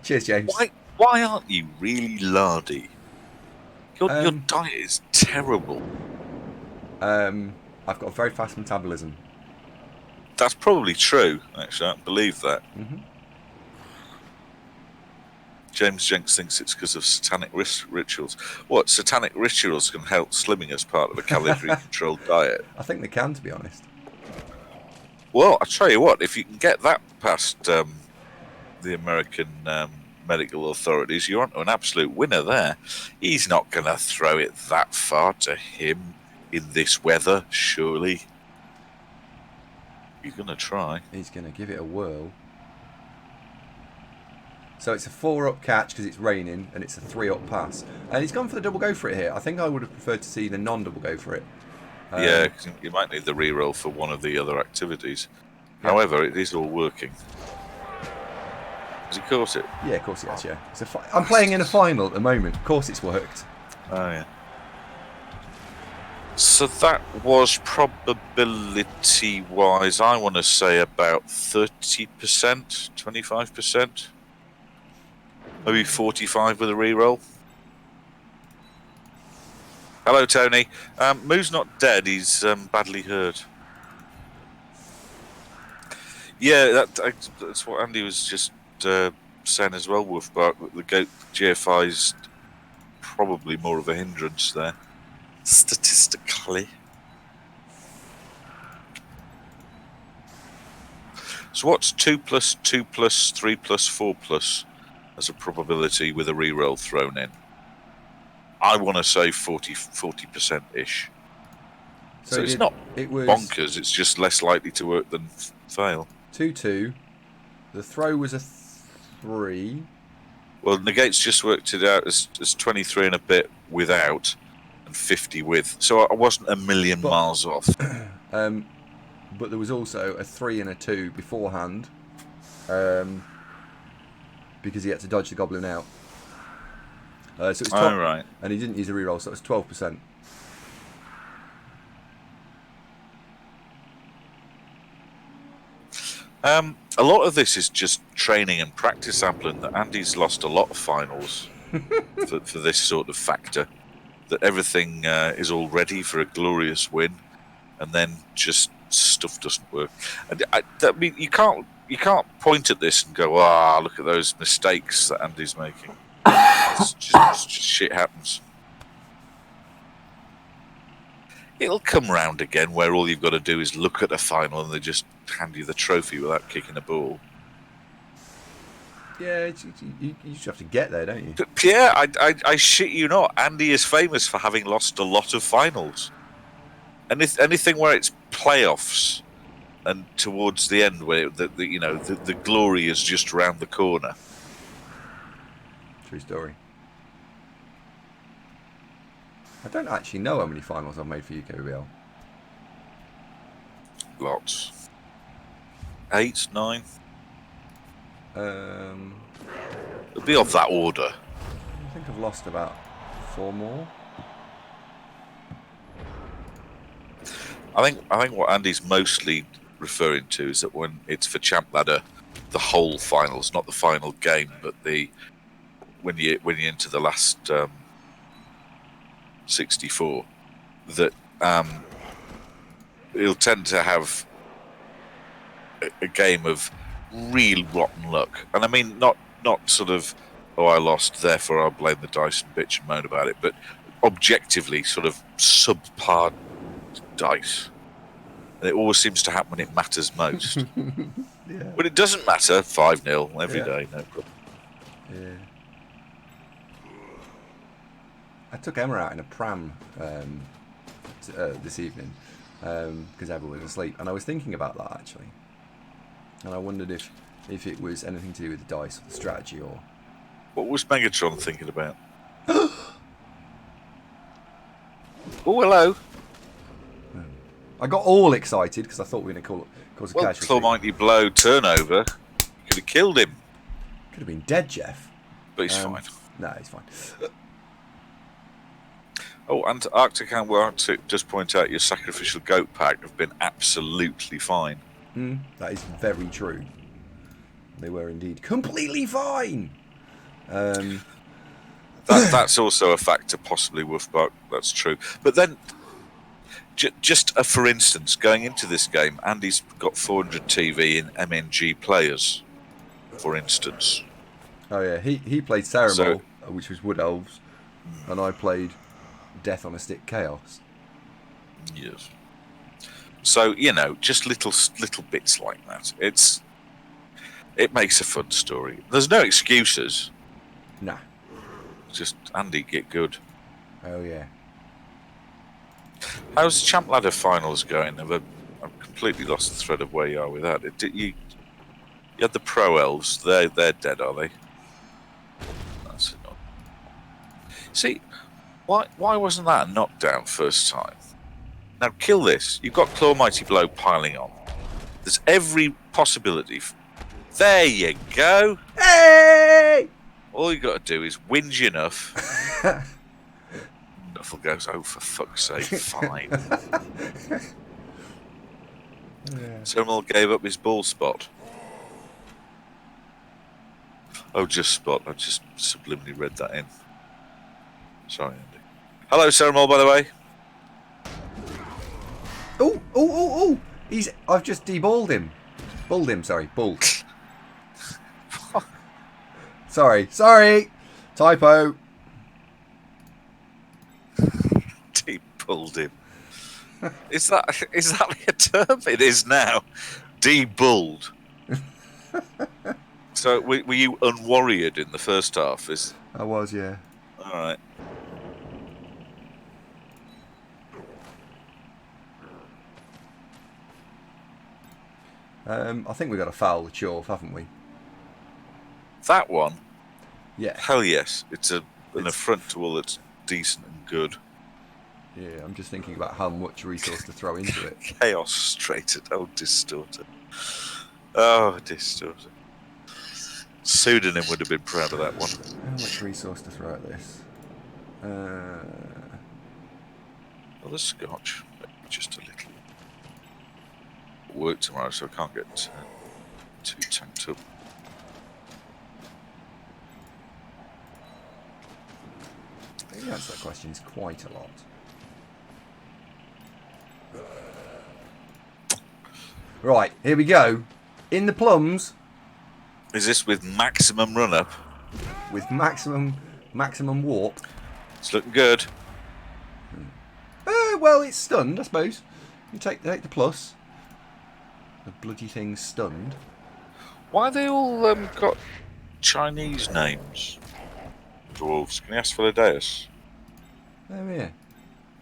Cheers, James. Why aren't you really lardy? Your diet is terrible. I've got a very fast metabolism. That's probably true, actually. I believe that. Mm-hmm. James Jenks thinks it's because of satanic rituals. What, satanic rituals can help slimming as part of a calorie-controlled diet? I think they can, to be honest. Well, I'll tell you what, if you can get that past the American medical authorities, you're onto an absolute winner there. He's not going to throw it that far to him in this weather, surely. He's going to try. He's going to give it a whirl. So it's a 4-up catch because it's raining, and it's a 3-up pass. And he's gone for the double go for it here. I think I would have preferred to see the non-double go for it. Yeah, because you might need the reroll for one of the other activities. Yeah. However, it is all working. Has he caught it? Yeah, of course he has, yeah. I'm playing in a final at the moment. Of course it's worked. Oh, yeah. So that was probability-wise, I want to say about 30%, 25%. Maybe 45 with a reroll. Hello, Tony. Moo's not dead. He's badly hurt. Yeah, that's what Andy was just saying as well, Wolfbark. The goat GFI's probably more of a hindrance there, statistically. So what's 2 plus 2 plus 3 plus 4 plus as a probability with a reroll thrown in? I want to say 40%-ish. So it's not bonkers, it's just less likely to work than fail. 2-2. The throw was a 3. Well, Negate's just worked it out as 23 and a bit without and 50 with. So I wasn't a million miles off. But there was also a 3 and a 2 beforehand. Because he had to dodge the goblin out. So it's 12, right. And he didn't use a reroll, so it was 12%. A lot of this is just training and practice sampling. That Andy's lost a lot of finals for this sort of factor. That everything is all ready for a glorious win, and then just stuff doesn't work. And I mean, you can't point at this and go, look at those mistakes that Andy's making. It's just shit happens. It'll come round again where all you've got to do is look at a final and they just hand you the trophy without kicking a ball. Yeah, you just have to get there, don't you? But Pierre, I shit you not, Andy is famous for having lost a lot of finals. Anything where it's playoffs and towards the end where the glory is just around the corner. True story. I don't actually know how many finals I've made for UKBBL. Lots. 8, 9. It'll be of that order. I think I've lost about 4 more. I think what Andy's mostly referring to is that when it's for Champ Ladder, the whole finals, not the final game, but when you into the last 64, that he'll tend to have a game of real rotten luck, and I mean not sort of, oh, I lost, therefore I'll blame the dice and bitch and moan about it, but objectively sort of subpar dice. And it always seems to happen when it matters most. Yeah. When it doesn't matter, 5-0 every day, no problem. Yeah. I took Emma out in a pram this evening because everyone was asleep, and I was thinking about that actually, and I wondered if it was anything to do with the dice or the strategy or. What was Megatron thinking about? Oh, hello. I got all excited because I thought we were going to cause a casualty. Claw mighty blow turnover. Could have killed him. Could have been dead, Jeff. But he's fine. No, he's fine. Oh, and Arctic and Arctic just point out your sacrificial goat pack have been absolutely fine. That is very true. They were indeed completely fine. That's also a factor, possibly Wolfbark. That's true. But then, just for instance, going into this game, Andy's got 400 TV in MNG players, for instance. Oh yeah, he played Ceremony, which was Wood Elves, and I played Death on a Stick Chaos. Yes. So just little bits like that. It makes a fun story. There's no excuses. Nah. Just Andy, get good. Oh yeah. How's the Champ Ladder finals going? I've completely lost the thread of where you are with that. You had the Pro Elves. They're dead, are they? That's it. See, why wasn't that a knockdown first time? Now kill this. You've got Claw Mighty Blow piling on. There's every possibility. There you go. Hey! All you got to do is whinge enough. Nuffle goes, oh, for fuck's sake, fine. Ceremel gave up his ball spot. Oh, just spot. I just subliminally read that in. Sorry, Andy. Hello, Ceremel, by the way. Oh! I've just deballed him. Bulled him, sorry. Bulled. Sorry. Typo. Debulled him. Is that a term? It is now. Debulled. So were you unwarriored in the first half? I was, yeah. All right. I think we've got to foul the Chorf, haven't we? That one? Yeah. Hell yes. It's an affront to all that's decent and good. Yeah, I'm just thinking about how much resource to throw into it. Chaos straighted. Oh, distorted. Oh, distorted. Pseudonym would have been proud of that one. How much resource to throw at this? Well, the Scotch. Just a little. Work tomorrow, so I can't get too tanked up. I think the answer to that question is quite a lot. Right, here we go. In the plums. Is this with maximum run-up? With maximum warp. It's looking good. Well, it's stunned, I suppose. You take the plus. The bloody thing's stunned. Why are they all got Chinese names? Dwarves. Can you ask for the Deus? Oh yeah.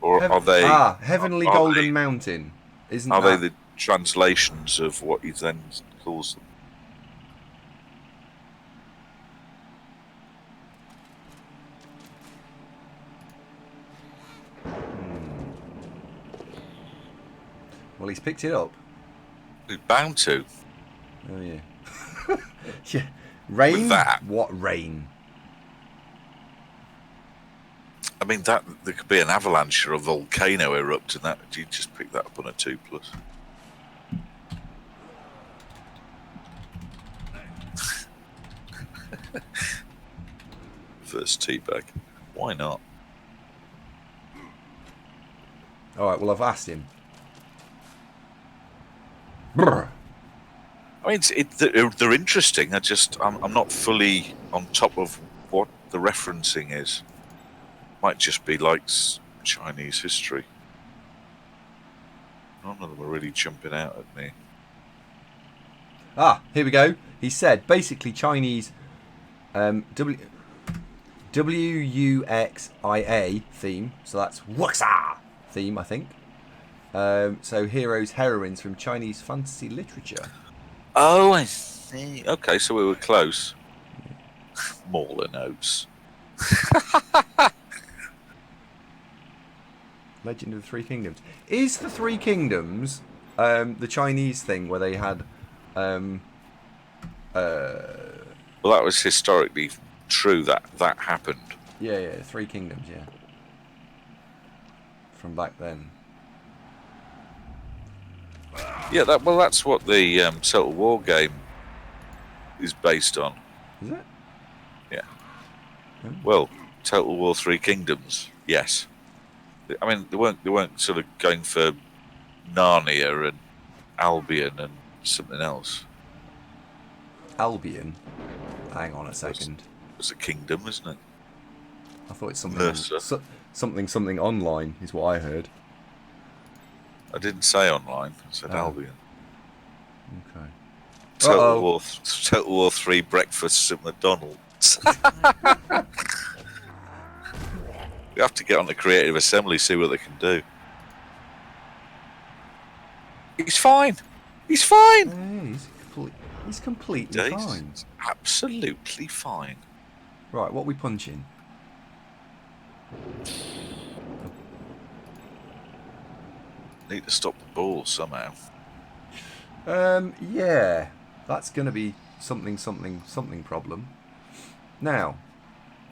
Or are they? Heavenly are Golden they, Mountain. Isn't Are they that? the translations of what he then calls them? Well, he's picked it up. He's bound to. Oh yeah. Yeah. Rain? With that. What rain? I mean, that there could be an avalanche or a volcano erupt, and that you just pick that up on a 2+. First teabag. Why not? All right. Well, I've asked him. Brr. I mean, they're interesting. I'm not fully on top of what the referencing is. Might just be like Chinese history. None of them are really jumping out at me. Here we go. He said basically Chinese WUXIA theme. So that's Wuxa theme, I think. So heroes, heroines from Chinese fantasy literature. Oh, I see. Okay, so we were close. Mauler notes. Legend of the Three Kingdoms. Is the Three Kingdoms the Chinese thing where they had Well, that was historically true that happened. yeah, Three Kingdoms, yeah. From back then. Yeah, that's what the Total War game is based on. Is it? Yeah. Oh. Well, Total War Three Kingdoms, yes. I mean, they weren't sort of going for Narnia and Albion and something else. Albion? Hang on a second. It's a kingdom, isn't it? I thought it's something Mercer. something online is what I heard. I didn't say online. I said Albion. Okay. Total War 3 breakfasts at McDonald's. We have to get on the Creative Assembly, see what they can do. He's fine. He's fine. Yeah, he's completely fine. He's absolutely fine. Right, what are we punching? Need to stop the ball somehow. Yeah, that's going to be something problem. Now,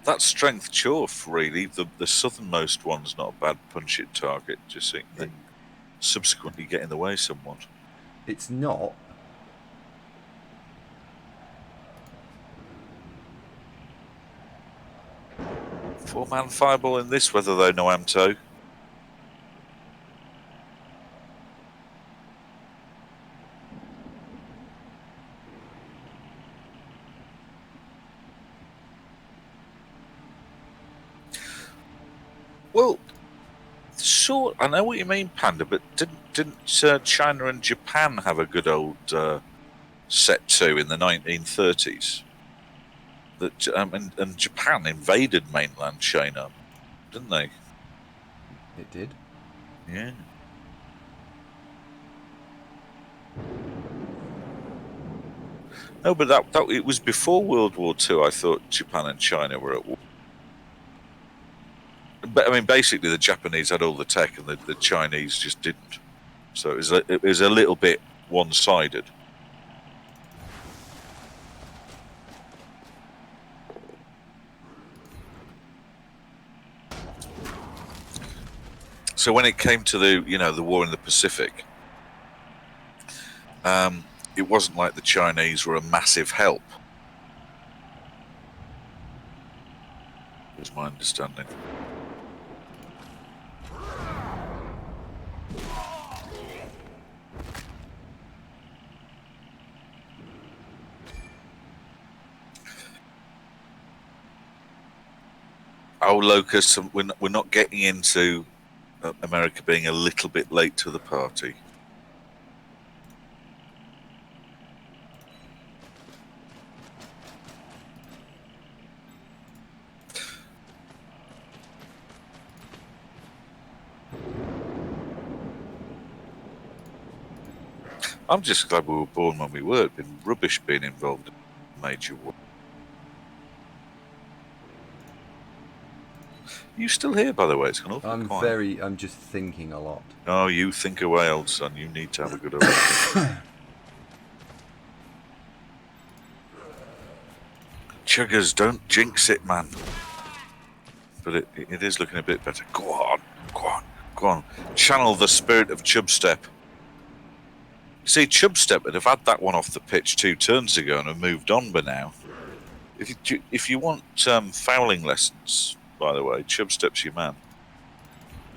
That strength chuff, really, the southernmost one's not a bad punch it target, just so you can subsequently get in the way somewhat. it's not. Four-man fireball in this weather, though, no Amto. Well, I know what you mean, Panda, but didn't China and Japan have a good old set to in the 1930s? That and Japan invaded mainland China, didn't they? It did. Yeah. No, but that it was before World War II. I thought Japan and China were at war. But I mean, basically, the Japanese had all the tech, and the Chinese just didn't. So it was a little bit one-sided. So when it came to the war in the Pacific, it wasn't like the Chinese were a massive help. Was my understanding. Oh, Locust, we're not getting into America being a little bit late to the party. I'm just glad we were born when we were. It'd been rubbish being involved in major war. You still here, by the way? It's gone awfully quiet. I'm just thinking a lot. Oh, you think away, old son. You need to have a good old think. Chuggers, don't jinx it, man. But it is looking a bit better. Go on, go on, go on. Channel the spirit of Chubstep. See, Chubstep would have had that one off the pitch 2 turns ago and have moved on by now. If you want fouling lessons, by the way, Chubstep's your man.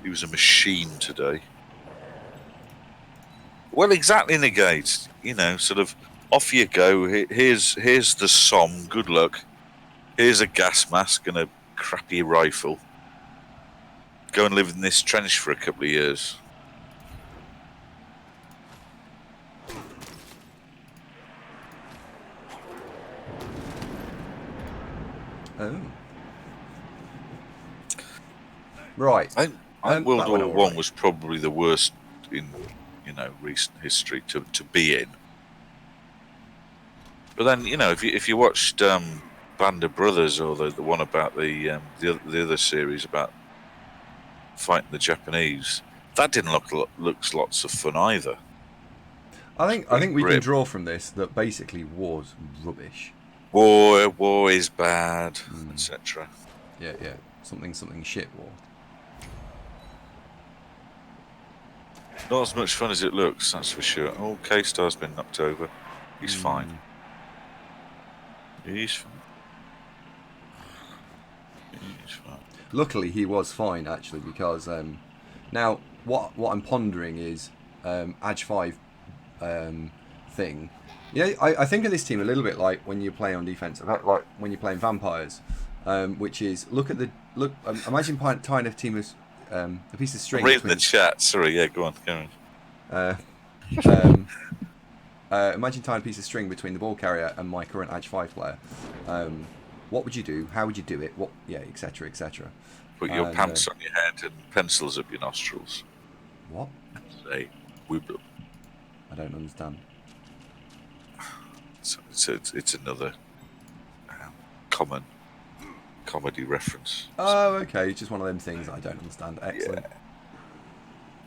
He was a machine today. Well, exactly, Negate. You know, sort of off you go. Here's the Somme. Good luck. Here's a gas mask and a crappy rifle. Go and live in this trench for a couple of years. Oh. Right. I think World War One was probably the worst in, recent history to be in. But then, if you watched Band of Brothers or the one about the other series about fighting the Japanese, that didn't looks lots of fun either. I think we can draw from this that basically war's rubbish. War is bad, etc. Yeah, something shit war. Not as much fun as it looks, that's for sure. Oh, K-Star's been knocked over. He's fine. He's fine. He's fine. Luckily, he was fine actually, because now what I'm pondering is Edge 5 thing. I think of this team a little bit like when you play on defense, like when you're playing vampires, which is imagine tying a team of a piece of string. I'm reading the chat. Sorry, yeah, go on. Imagine tying a piece of string between the ball carrier and my current Edge 5 player. What would you do? How would you do it? Etc. Put your pants on your head and pencils up your nostrils. What? Say, whoop. I don't understand. It's another common comedy reference. Oh, okay. It's just one of them things I don't understand. Excellent. Yeah.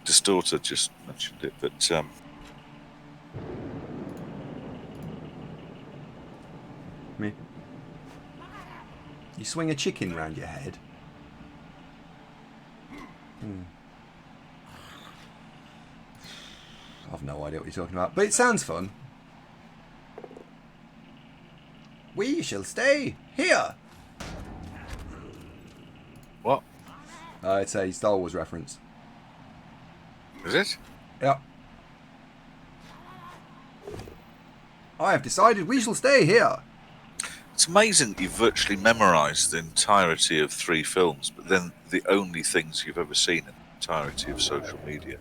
Distorter just mentioned it, but me. You swing a chicken round your head. I've no idea what you're talking about, but it sounds fun. We shall stay here. What? It's a Star Wars reference. Is it? Yeah. I have decided we shall stay here. It's amazing that you've virtually memorised the entirety of 3 films, but then the only things you've ever seen in the entirety of social media.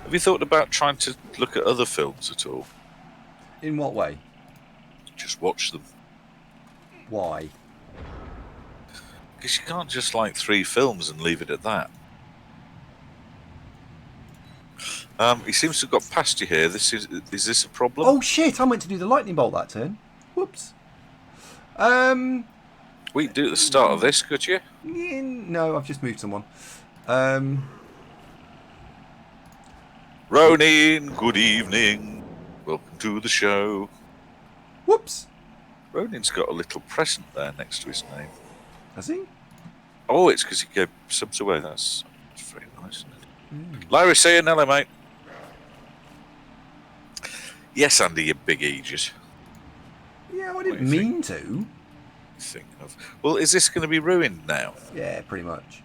Have you thought about trying to look at other films at all? In what way? Just watch them. Why? Because you can't just like 3 films and leave it at that. He seems to have got past you here. Is this a problem? Oh shit! I meant to do the lightning bolt that turn. Whoops. We do at the start of this, could you? No, I've just moved someone. Ronin, good evening. Welcome to the show. Whoops. Ronin's got a little present there next to his name. Has he? Oh, it's because he gave subs away. That's very nice, isn't it? Larry saying hello, mate. Yes, Andy, you big aegis. Yeah, I didn't mean to. Thinking of. Well, is this going to be ruined now? Yeah, pretty much.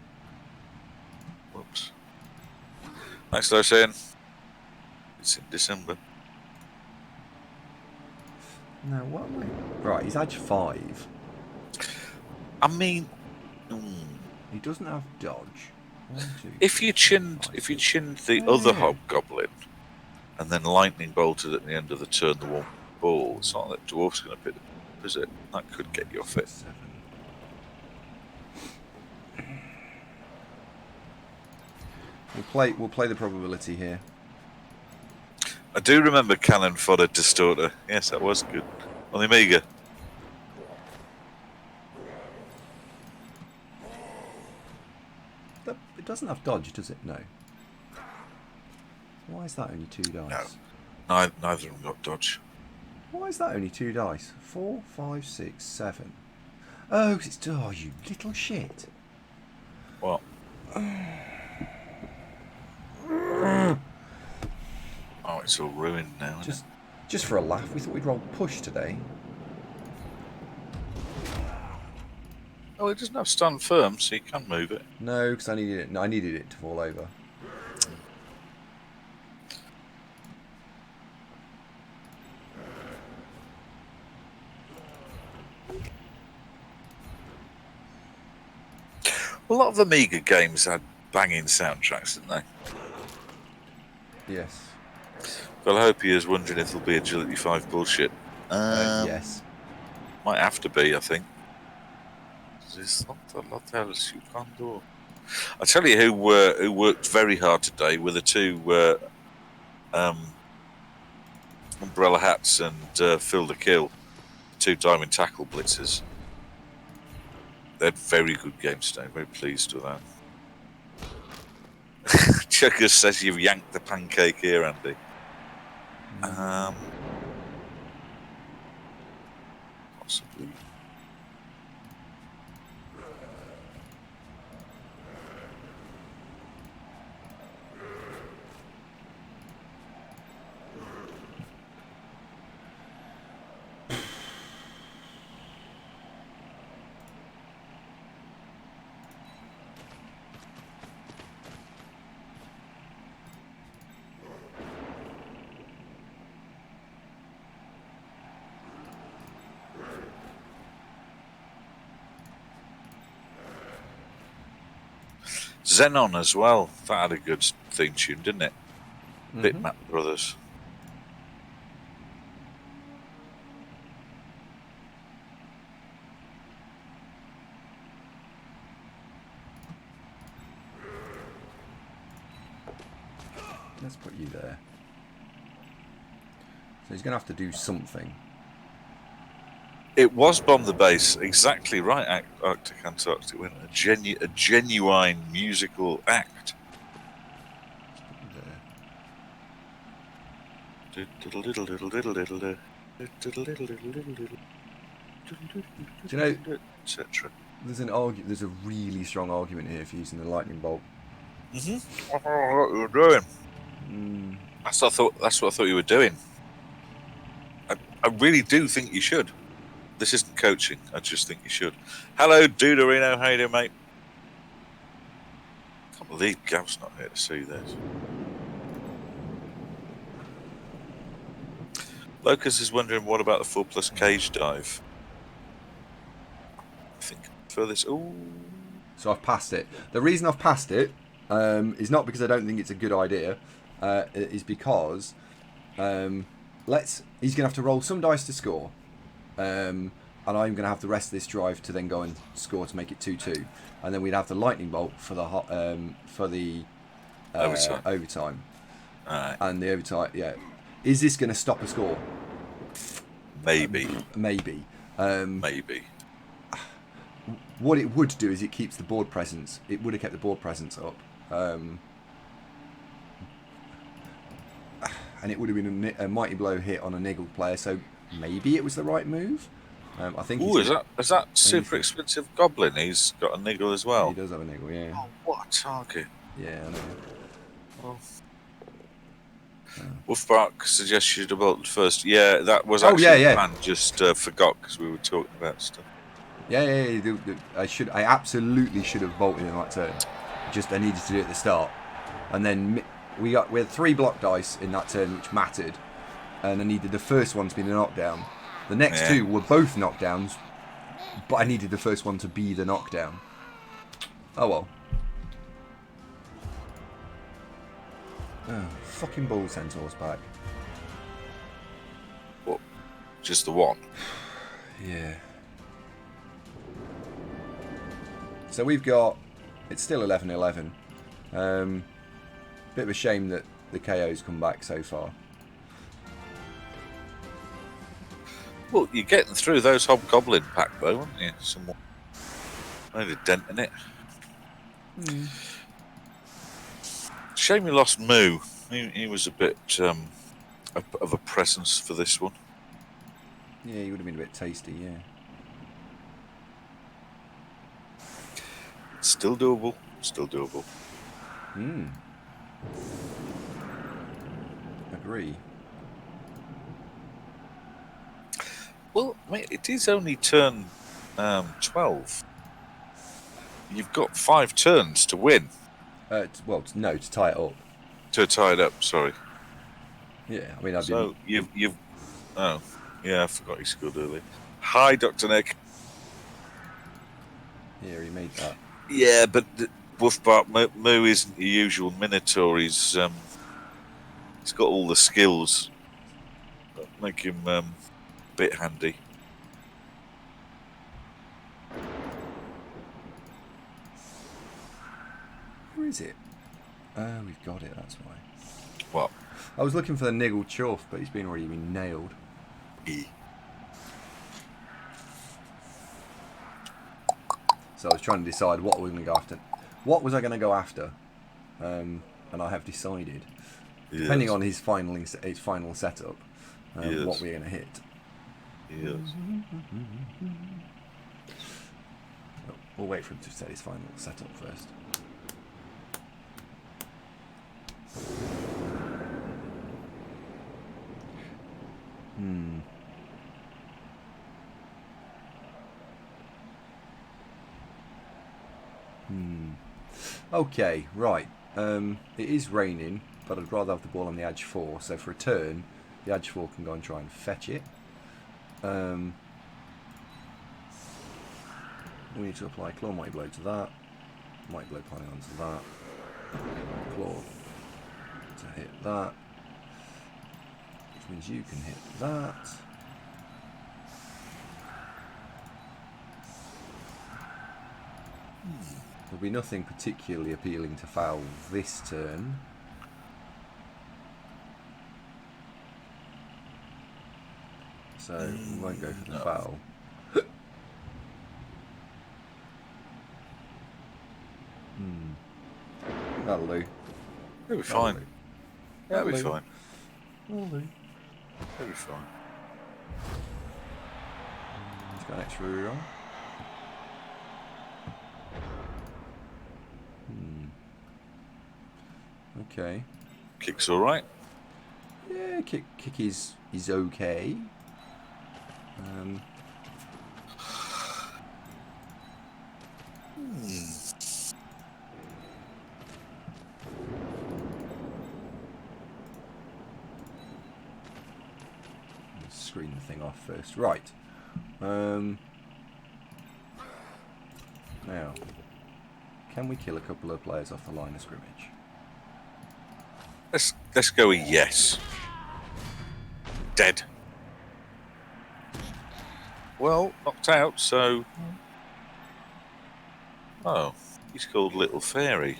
Whoops. Thanks, Larry saying. It's in December. No, what am I? Right, he's Edge 5. I mean, he doesn't have dodge. 1, 2, if you chinned the other hobgoblin, and then lightning bolted at the end of the turn the one ball, it's not that dwarf's going to pick it up, is it? That could get you off it. 7. We'll play the probability here. I do remember Cannon Fodder Distorter. Yes, that was good. On the Amiga. It doesn't have dodge, does it? No. Why is that only 2 dice? No, neither of them got dodge. Why is that only 2 dice? 4, 5, 6, 7. Oh, 'cause it's... Oh, you little shit. What? Oh, it's all ruined now, isn't it? Just for a laugh, we thought we'd roll push today. Oh, it doesn't have stand firm, so you can move it. No, because I needed it. No, I needed it to fall over. A lot of Amiga games had banging soundtracks, didn't they? Yes. Well, I hope he is wondering if there'll be Agility 5 bullshit. Yes. Might have to be, I think. There's not a lot else you can do. I tell you who worked very hard today were the two Umbrella Hats and Phil the Kill, 2 Diamond Tackle Blitzers. They had very good games today. Very pleased with that. Chucker says you've yanked the pancake here, Andy. Possibly. Xenon as well. That had a good theme tune, didn't it? Bitmap Brothers. Let's put you there. So he's going to have to do something. It was Bomb the Bass, exactly right. Arctic Antarctic Winter, a genuine musical act. Do you know, etc. There's a really strong argument here for using the lightning bolt. What you were doing? That's what I thought you were doing. I really do think you should. This isn't coaching. I just think you should. Hello, Duderino. How you doing, mate? I can't believe Gav's not here to see this. Locus is wondering what about the 4+ cage dive? I think for this. Ooh. So I've passed it. The reason I've passed it is not because I don't think it's a good idea. Is because he's going to have to roll some dice to score. And I'm going to have the rest of this drive to then go and score to make it 2-2, and then we'd have the lightning bolt for the overtime. All right. And the overtime, yeah. Is this going to stop a score? Maybe. Maybe. Maybe. What it would do is it keeps the board presence. It would have kept the board presence up. And it would have been a mighty blow hit on a niggled player, so maybe it was the right move. I think. Ooh, is that super expensive goblin? He's got a niggle as well. He does have a niggle, yeah. Oh, what a target! Yeah, I know. Well, Wolfbark suggests you should have bolted first. Yeah, that was actually the plan. Just forgot because we were talking about stuff. Yeah. I absolutely should have bolted in that turn. Just I needed to do it at the start, and then we had 3 block dice in that turn, which mattered. And I needed the first one to be the knockdown. The next 2 were both knockdowns, but I needed the first one to be the knockdown. Oh well. Oh, fucking bull centaur's back. What? Just the one? Yeah. So we've got... It's still 11-11. Bit of a shame that the KO's come back so far. Well, you're getting through those hobgoblin pack though, aren't you? Someone made a dent in it. Shame we lost Moo. He was a bit of a presence for this one. Yeah, he would have been a bit tasty, yeah. Still doable. Still doable. Agree. Well, mate, it is only turn 12. You've got 5 turns to win. No, to tie it up. To tie it up, sorry. Yeah, I mean, I So didn't... you've... Oh, yeah, I forgot he scored earlier. Hi, Dr. Nick. Yeah, he made that. Yeah, but Wolfbart Moo isn't your usual Minotaur. He's got all the skills that make him a bit handy. Where is it? Oh, we've got it, that's why. What? I was looking for the niggled chuff, but he's already been nailed. So I was trying to decide what we were going to go after. What was I going to go after? And I have decided, depending on his final setup, what we're going to hit. Yes. We'll wait for him to set his final setup first. Okay, right. It is raining, but I'd rather have the ball on the edge 4. So for a turn, the edge 4 can go and try and fetch it. We need to apply Claw Mighty Blow to that. Mighty Blow planning onto that. Claw to hit that. Which means you can hit that. There'll be nothing particularly appealing to foul this turn. So we won't go for the foul. That'll do. It'll be fine. It'll be fine. That'll do. It'll be fine. He's got an extra reroll. Okay. Kick's all right. Yeah, kick is okay. Let's screen the thing off first. Right. Now, can we kill a couple of players off the line of scrimmage? Let's go with yes. Dead. Well, knocked out, so... Oh, he's called Little Fairy.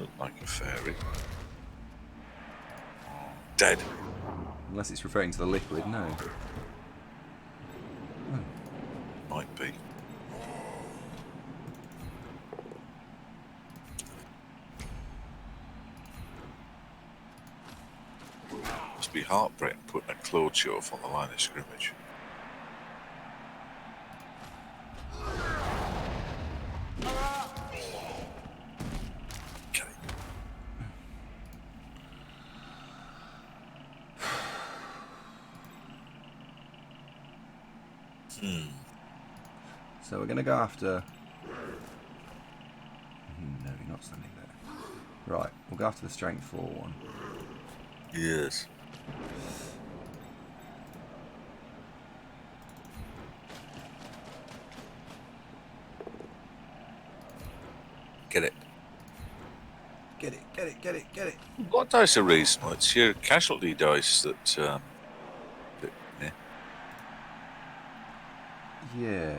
Looked like a fairy. Dead. Unless it's referring to the liquid, no. Might be. Must be heartbreaking putting a claw chuff on the line of scrimmage. Okay. So we're going to go after... No, you're not standing there. Right, we'll go after the strength 4 one. Yes. Get it. Get it, get it, get it, get it. What dice are reasonable? It's your casualty dice that... yeah. Yeah.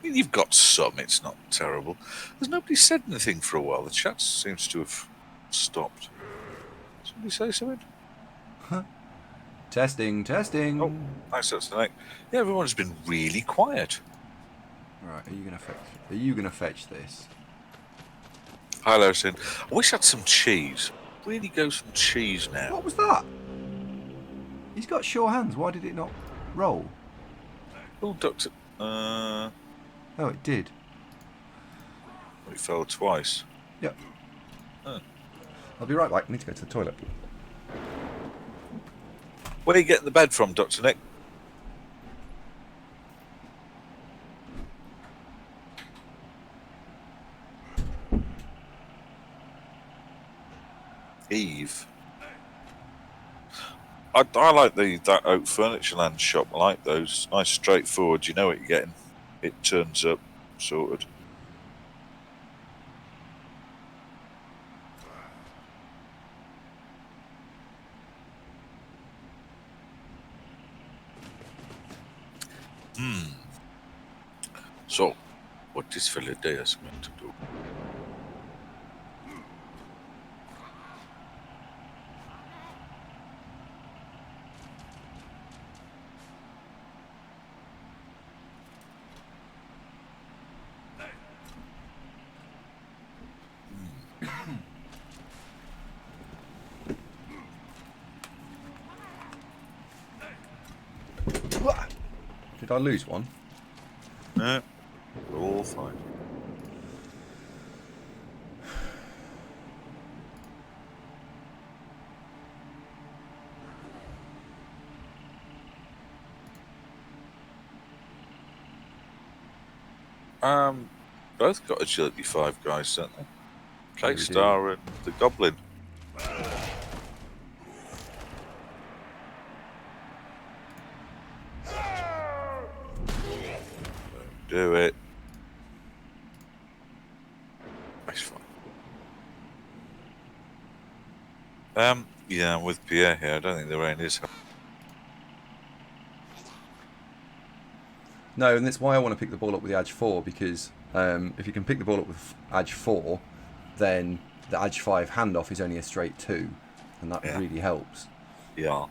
I mean, you've got some. It's not terrible. There's nobody said anything for a while. The chat seems to have stopped. Somebody say something? Testing, testing. Oh, nice. That's tonight. Yeah, everyone's been really quiet. Right, are you gonna fetch? Are you gonna fetch this? Hi, Larson. I wish I had some cheese. Really go some cheese now. What was that? He's got sure hands. Why did it not roll? Oh, Doctor. Oh, it did. It fell twice. Yep. Huh. I'll be right back. I need to go to the toilet. Where are you getting the bed from, Dr. Nick? Eve. I like that Oak Furnitureland shop. I like those. Nice, straightforward. You know what you're getting. It turns up, sorted. So, what is Philadelphia meant to do? Did I lose one? No, we're all fine. Both got agility 5 guys, don't they? K-Star and the Goblin. Do it. That's fine. Yeah, I'm with Pierre here. I don't think the rain is. No, and that's why I want to pick the ball up with the Edge 4, because if you can pick the ball up with Edge 4, then the Edge 5 handoff is only a straight 2, and that really helps. Yeah.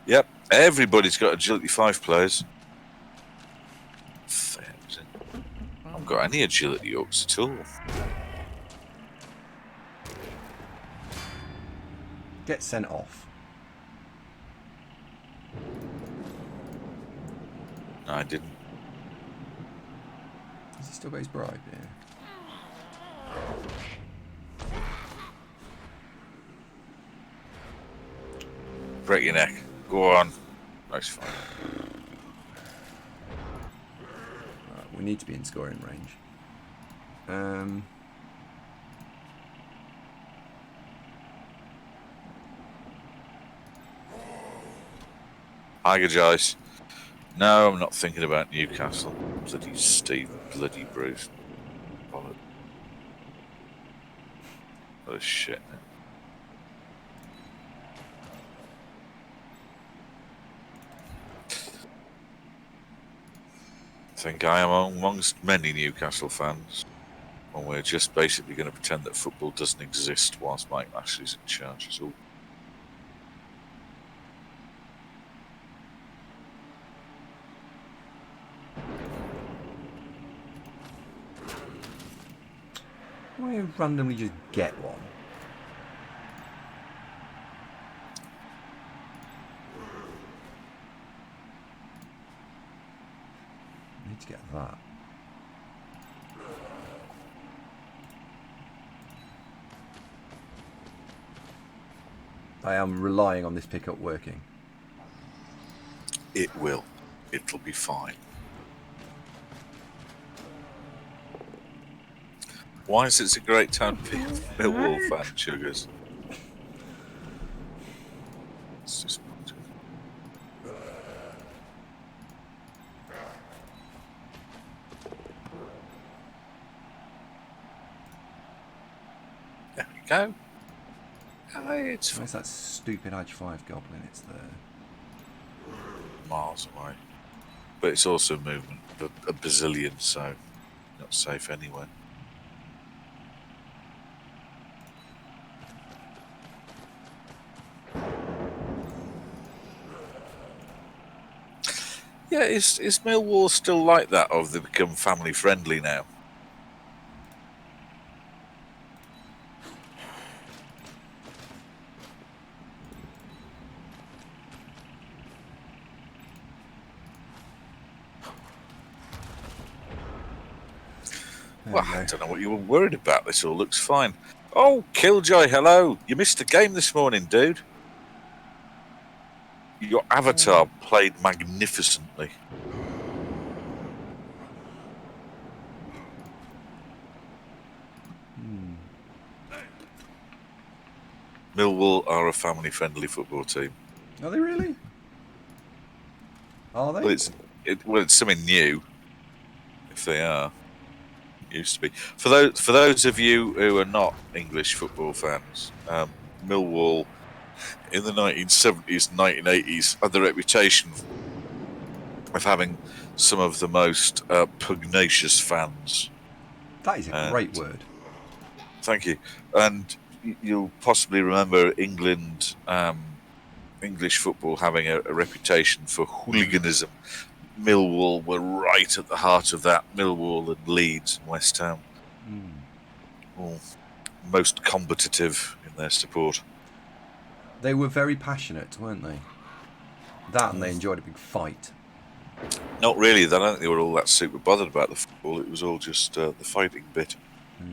Yep, everybody's got agility 5 players. I haven't got any agility orcs at all. Get sent off. No, I didn't. Has he still got his bribe? Yeah. Break your neck. Go on. That's fine. Right, we need to be in scoring range. Tiger Joyce. No, I'm not thinking about Newcastle. Bloody Steve, bloody Bruce. Bollocks. Oh shit. I think I am amongst many Newcastle fans, and we're just basically going to pretend that football doesn't exist whilst Mike Ashley's in charge. It's all. Why randomly just get one? I need to get that. I am relying on this pickup working. It will. It'll be fine. Why is it a great time to be a Millwall fan, Sugars? It's just there we go. It's Where's that stupid Edge 5 goblin? It's there. miles away. but it's also a movement of a bazillion, so not safe anyway. Yeah, is Millwall still like that, or have they become family friendly now? Well, I don't know what you were worried about. This all looks fine. Oh, Killjoy, hello. You missed the game this morning, dude. Your avatar played magnificently. Millwall are a family-friendly football team. Are they really? Are they? Well, it's something new. If they are, used to be. For those of you who are not English football fans, Millwall in the 1970s, 1980s had the reputation of having some of the most pugnacious fans. That is a great word. Thank you. And you'll possibly remember England, English football having a reputation for hooliganism. Millwall were right at the heart of that. Millwall and Leeds and West Ham. All most combative in their support. They were very passionate, weren't they? That, and they enjoyed a big fight. Not really. I don't think they were all that super bothered about the football. It was all just the fighting bit. Yeah.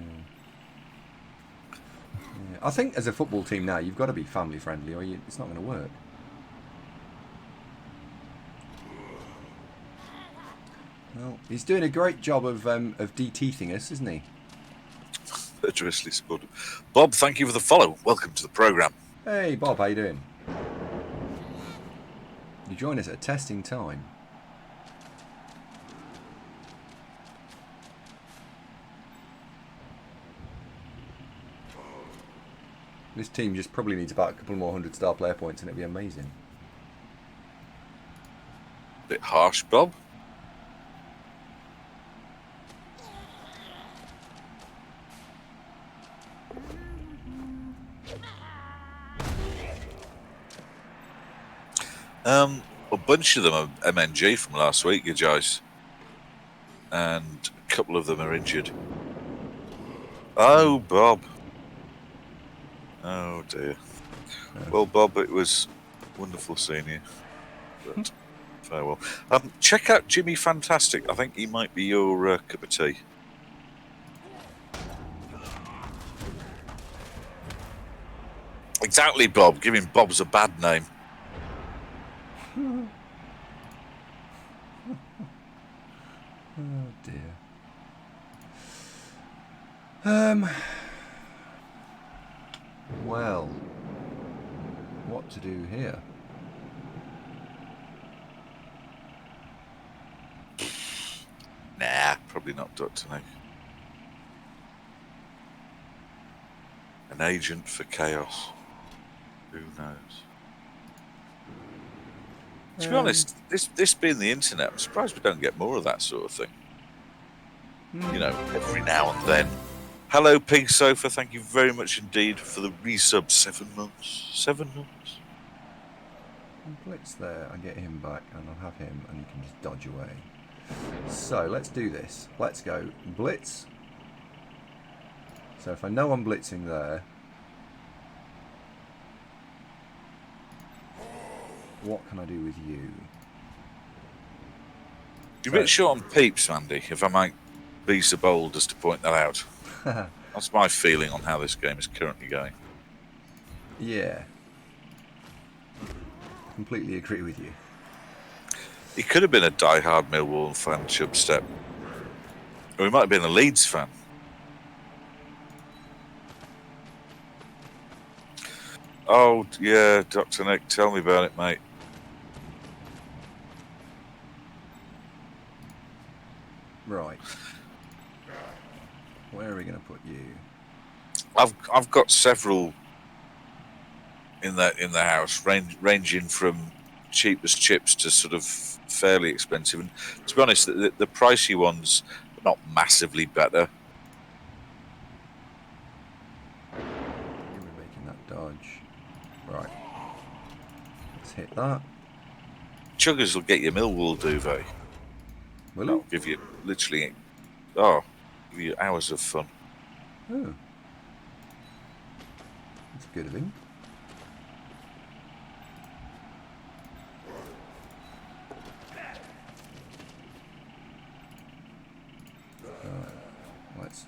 I think as a football team now, you've got to be family friendly, or it's not going to work. Well, he's doing a great job of de-teething us, isn't he? Virtuously supported. Bob, thank you for the follow. Welcome to the programme. Hey, Bob, how you doing? You join us at a testing time. This team just probably needs about a couple more 100-star player points and it'd be amazing. Bit harsh, Bob. A bunch of them are MNG from last week, you guys. And a couple of them are injured. Oh, Bob. Oh, dear. Well, Bob, it was wonderful seeing you. But farewell. Check out Jimmy Fantastic. I think he might be your cup of tea. Exactly, Bob. Giving Bob's a bad name. Oh dear. Well, what to do here? Nah, probably not Dr. Nick. An agent for chaos. Who knows? To be honest, this being the internet, I'm surprised we don't get more of that sort of thing. You know, every now and then. Hello, Pink Sofa. Thank you very much indeed for the resub. 7 months. 7 months. Blitz there. I get him back, and I'll have him, and he can just dodge away. So let's do this. Let's go blitz. So if I know I'm blitzing there, what can I do with you? You're a bit short on peeps, Andy, if I might be so bold as to point that out. That's my feeling on how this game is currently going. Yeah. Completely agree with you. He could have been a die-hard Millwall fan, Chubstep. Or he might have been a Leeds fan. Oh, yeah, Dr. Nick, tell me about it, mate. Right. Where are we going to put you? I've got several in the house, ranging from cheap as chips to sort of fairly expensive. And to be honest, the pricey ones are not massively better. We're making that dodge. Right. Let's hit that. Chuggers will get you Millwall duvet. Will That'll it? give you literally, give you hours of fun. Oh. That's good of him.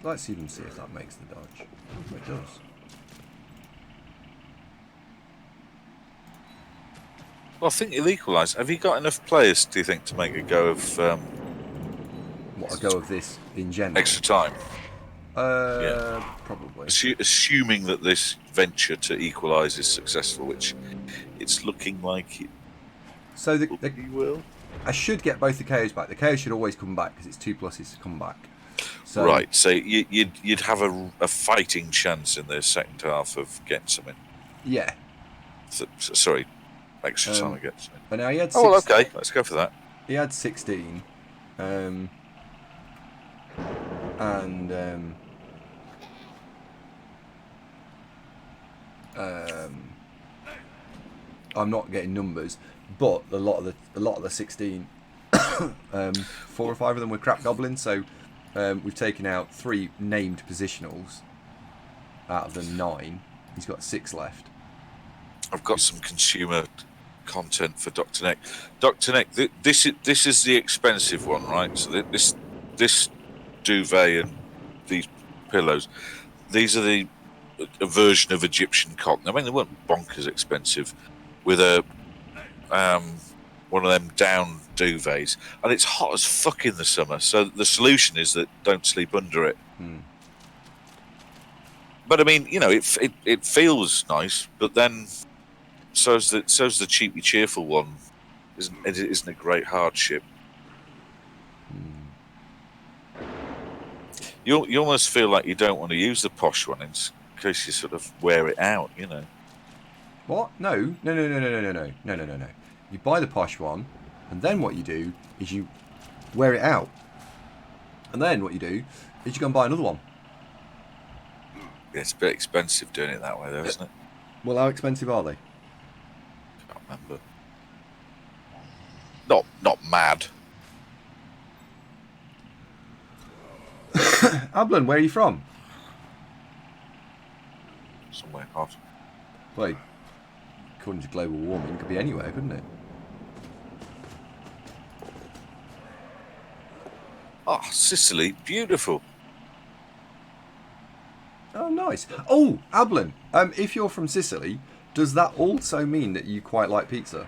Let's even see if that makes the dodge. Oh, it does. Well, I think you'll equalise. Have you got enough players, do you think, to make a go of What, a go of this in general? extra time? Probably. Assuming that this venture to equalise is successful, which it's looking like it So will. I should get both the KOs back. The KO should always come back because it's 2 pluses to come back. So, right, so you'd have a fighting chance in the second half of getting something. Yeah. Sorry, extra time again. But now he had Oh, well, okay, let's go for that. He had 16. I'm not getting numbers, but a lot of the 16, 4 or 5 of them were crap goblins. So we've taken out 3 named positionals out of the 9. He's got 6 left. I've got some consumer content for Dr. Nick. Dr. Nick, this is the expensive one, right? So this duvet and these pillows, these are a version of Egyptian cotton. I mean, they weren't bonkers expensive, with a one of them down duvets, and it's hot as fuck in the summer. So the solution is that don't sleep under it. But I mean, it feels nice, but then so's the cheaply cheerful one. Isn't a great hardship. You almost feel like you don't want to use the posh one in case you sort of wear it out, What? No. You buy the posh one, and then what you do is you wear it out. And then what you do is you go and buy another one. Yeah, it's a bit expensive doing it that way, though, isn't it? Well, how expensive are they? Can't remember. Not mad. Ablin, where are you from? Somewhere hot. Well, according to global warming, it could be anywhere, couldn't it? Oh, Sicily, beautiful. Oh, nice. Oh, Ablin, if you're from Sicily, does that also mean that you quite like pizza?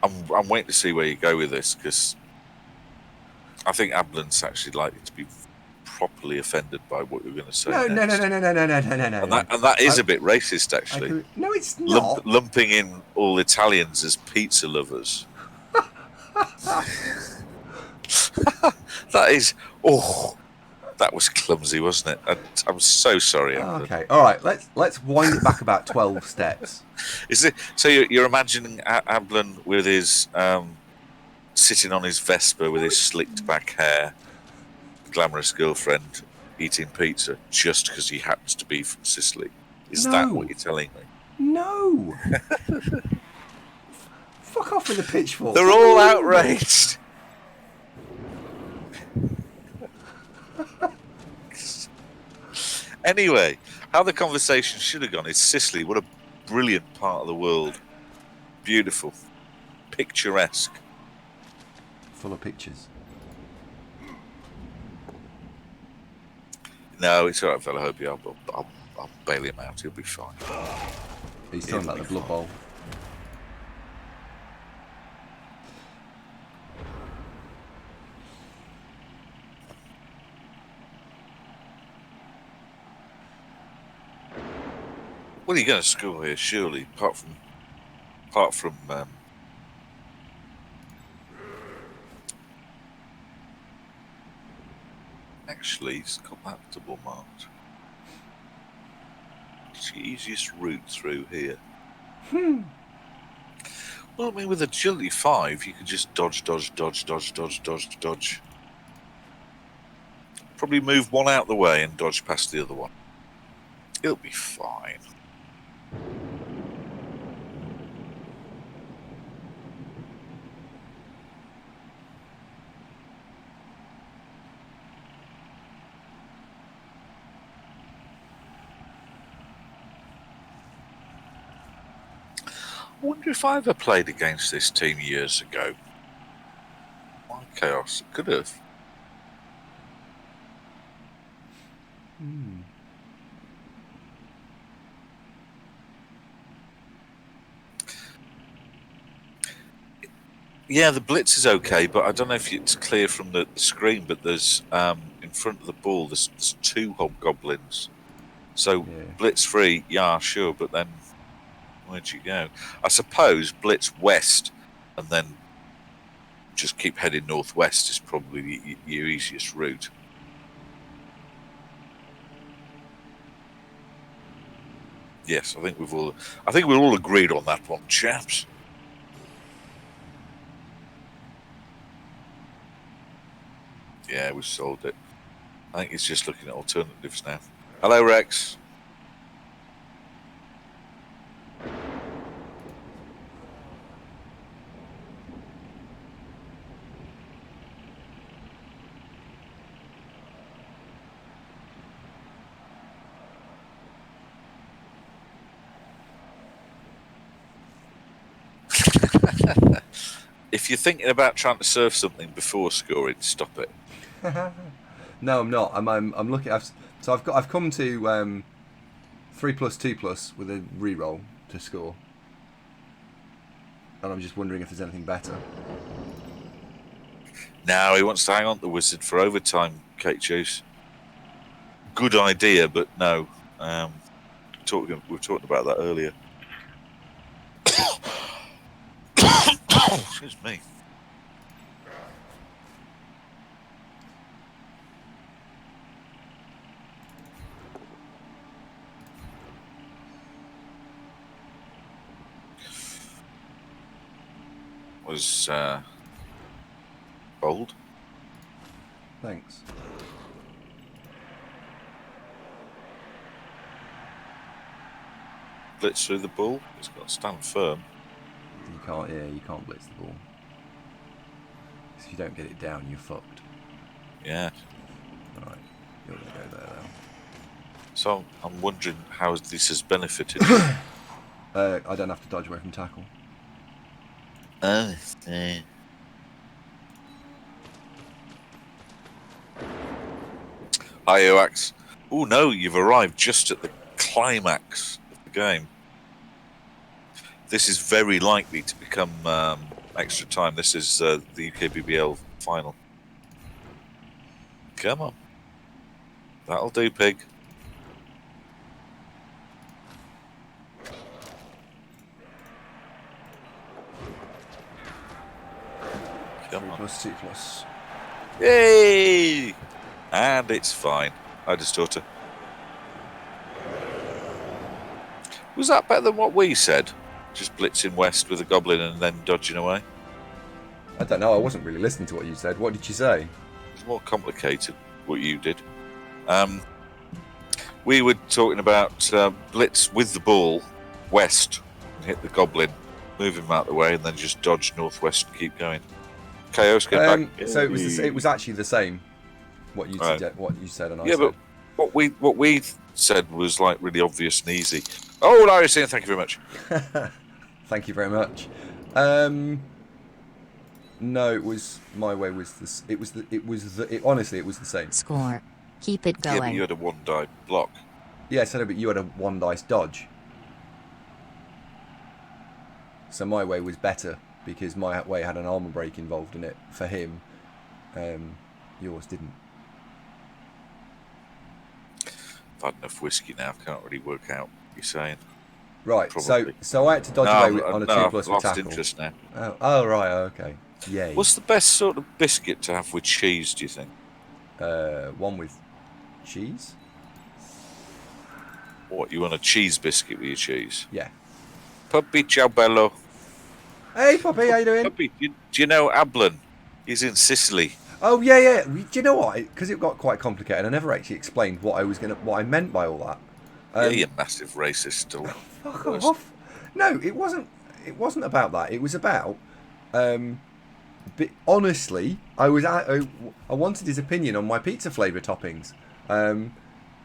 I'm waiting to see where you go with this, because I think Ablin's actually likely to be properly offended by what you're going to say. No. And that is a bit racist, actually. No, it's not. Lumping in all Italians as pizza lovers. That is. Oh, that was clumsy, wasn't it? I'm so sorry. Okay, all right. Let's wind it back about 12 steps. Is it so? You're imagining Ablin with his sitting on his Vespa with his slicked back hair, glamorous girlfriend eating pizza just because he happens to be from Sicily. Is that what you're telling me? No. Fuck off with the pitchfork. They're all outraged. Anyway, how the conversation should have gone is Sicily. What a brilliant part of the world. Beautiful. Picturesque. Full of pictures. No, it's all right, fella. I'll bail him out. He'll be fine. He's talking about the Blood Bowl. What are you going to school here, surely? Apart from actually, he's got that double marked. What's the easiest route through here? Well, I mean, with agility 5, you can just dodge. Probably move one out the way and dodge past the other one. It'll be fine. I wonder if I ever played against this team years ago. My Chaos. Could have. Yeah, the blitz is okay, but I don't know if it's clear from the screen, but there's, in front of the ball, there's 2 hobgoblins. So, Yeah. blitz free, yeah, sure, but then where'd you go? I suppose blitz west and then just keep heading northwest is probably your easiest route. Yes, I think we're all agreed on that one, chaps. Yeah, we've solved it. I think it's just looking at alternatives now. Hello, Rex. If you're thinking about trying to surf something before scoring, stop it. No, I'm not. I'm looking. I've come to 3+, 2+ with a reroll to score, and I'm just wondering if there's anything better. Now he wants to hang on to the wizard for overtime, Kate Juice. Good idea, but no. We were talking about that earlier. Excuse me. Was bold. Thanks. Blitz through the ball. It's got to stand firm. You can't. Yeah, you can't blitz the ball. If you don't get it down, you're fucked. Yeah. Right, you're gonna go there now. So I'm wondering how this has benefited. I don't have to dodge away from tackle. Hi, Oax. Oh no, you've arrived just at the climax of the game. This is very likely to become extra time. This is the UKBBL final. Come on. That'll do, pig. Come on. 3+, 2+. Yay! And it's fine. I just thought Was that better than what we said? Just blitzing west with a goblin and then dodging away? I don't know. I wasn't really listening to what you said. What did you say? It's more complicated, what you did. We were talking about blitz with the ball west and hit the goblin, move him out the way, and then just dodge northwest and keep going. Chaos, get back. So it was actually the same. What you Right. said, what you said, and I Yeah, said. but what we said was like really obvious and easy. Oh, Larry, saying thank you very much. Thank you very much. No, it was my way. Honestly, it was the same. Score. Keep it Yeah, but going. you had a 1-die block. Yeah, so but you had a 1 dice dodge. So my way was better because my way had an armor break involved in it for him. Yours didn't. I've had enough whiskey now. I can't really work out what you're saying. Right. Probably. So I had to dodge away on a 2+ I've with lost tackle. interest now. Oh right. Okay. Yay. What's the best sort of biscuit to have with cheese, do you think? One with cheese. What, you want a cheese biscuit with your cheese? Yeah. Puppy, ciao bello. Hey, Poppy, how you doing? Puppy, do you know Ablin? He's in Sicily. Oh yeah, yeah. Do you know what? Because it got quite complicated. I never actually explained what I meant by all that. Yeah, you massive racist still. Fuck off. No, it wasn't. It wasn't about that. It was about. But honestly, I wanted his opinion on my pizza flavour toppings, and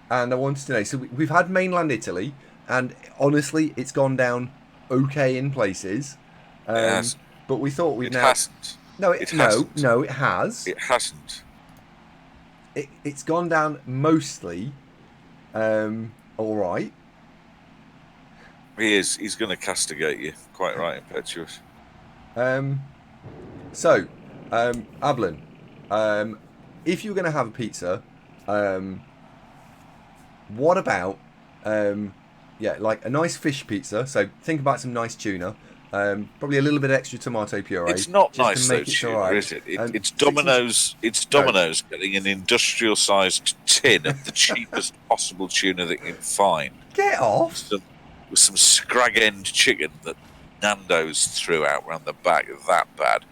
I wanted to know. So we've had mainland Italy, and honestly, it's gone down okay in places. It has. But we thought we'd It now. hasn't. No, It no, hasn't. no. It has. It hasn't. It's gone down mostly. All right. He is. He's going to castigate you. Quite right, impetuous. So, Ablin, if you're going to have a pizza, what about, yeah, like a nice fish pizza? So think about some nice tuna, probably a little bit extra tomato puree. It's not just nice to though, make it tuna, all right. is it? It's 60 Domino's. It's No. Domino's getting an industrial-sized tin of the cheapest possible tuna that you can find. Get off! With some scrag end chicken that Nando's threw out round the back. That bad.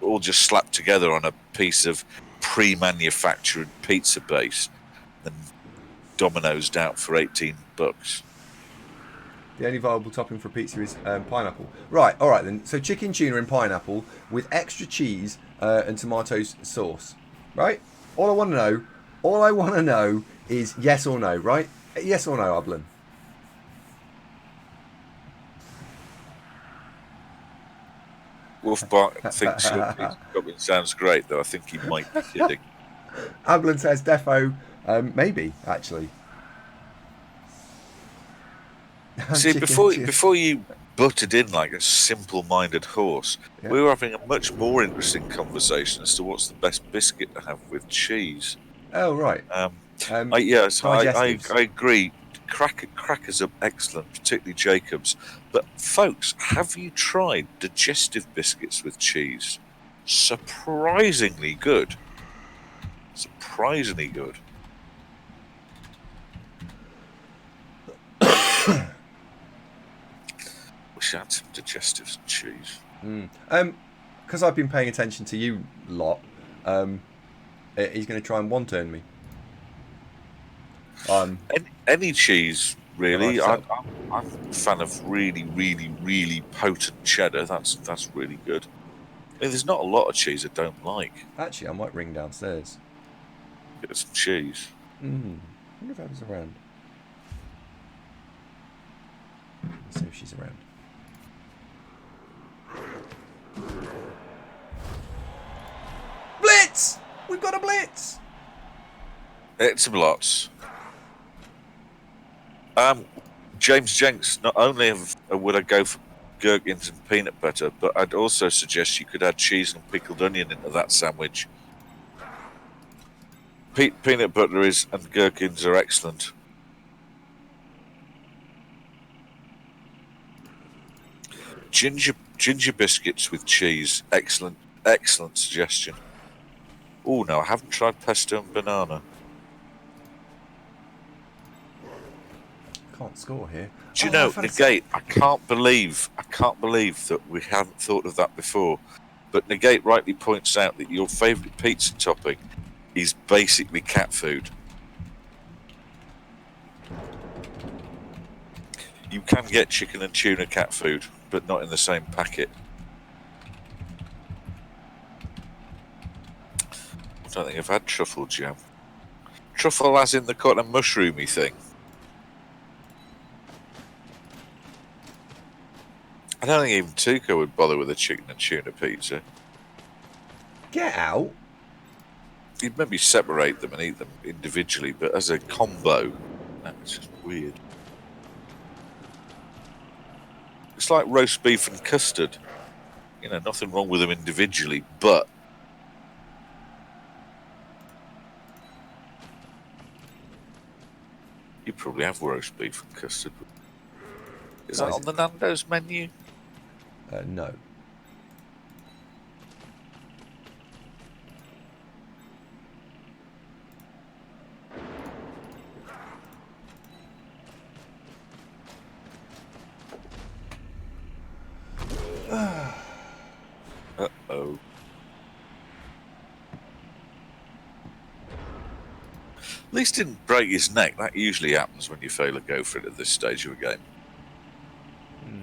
All just slapped together on a piece of pre-manufactured pizza base, and Domino's out for $18. The only viable topping for pizza is pineapple. Right, all right then. So chicken tuna and pineapple with extra cheese and tomato sauce. Right? All I want to know is yes or no, right? Yes or no, Ablin? Wolfbart thinks your pizza topping sounds great, though I think he might be kidding. Ablin says defo, maybe, actually. See, Chicken tuna. before you butted in like a simple-minded horse, Yeah. we were having a much more interesting conversation as to what's the best biscuit to have with cheese. Oh, right. Yes, I digestives. agree. Crackers are excellent, particularly Jacobs. But folks, have you tried digestive biscuits with cheese? Surprisingly good. Surprisingly good. Wish I had some digestives and cheese. Because I've been paying attention to you lot, he's going to try and one-turn me. Any cheese, really. Yeah, I'm a fan of really, really, really potent cheddar. That's really good. I mean, there's not a lot of cheese I don't like. Actually, I might ring downstairs. Get some cheese. I wonder if Eva's around. Let's see if she's around. Blitz! We've got a blitz! It's some lots. James Jenks, not only would I go for gherkins and peanut butter, but I'd also suggest you could add cheese and pickled onion into that sandwich. Peanut butter and gherkins are excellent. Ginger biscuits with cheese, excellent suggestion. Oh no, I haven't tried pesto and banana. Can't score here. Do you know, Negate? I can't believe that we hadn't thought of that before. But Negate rightly points out that your favourite pizza topping is basically cat food. You can get chicken and tuna cat food, but not in the same packet. I don't think I've had truffle jam. Truffle as in the kind of mushroomy thing. I don't think even Tuco would bother with a chicken and tuna pizza. Get out. You'd maybe separate them and eat them individually, but as a combo, that's just weird. It's like roast beef and custard. You know, nothing wrong with them individually, but you probably have roast beef and custard. Is that on the Nando's menu? No. Uh-oh. At least didn't break his neck. That usually happens when you fail to go for it at this stage of a game.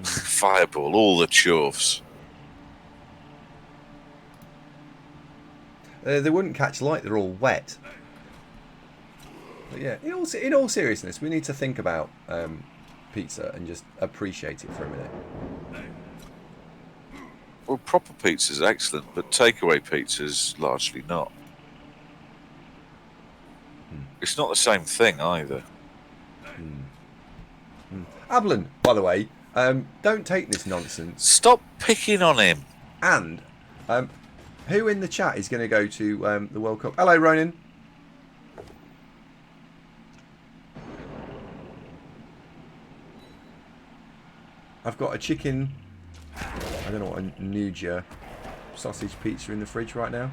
Fireball, all the chuffs. They wouldn't catch light. They're all wet. But yeah, in all seriousness, we need to think about pizza and just appreciate it for a minute. Well, proper pizza's excellent, but takeaway pizza's largely not. It's not the same thing either. Ablin, by the way, don't take this nonsense. Stop picking on him. And who in the chat is going to go to the World Cup? Hello, Ronan. I've got a chicken, I don't know what, a Nuja sausage pizza in the fridge right now.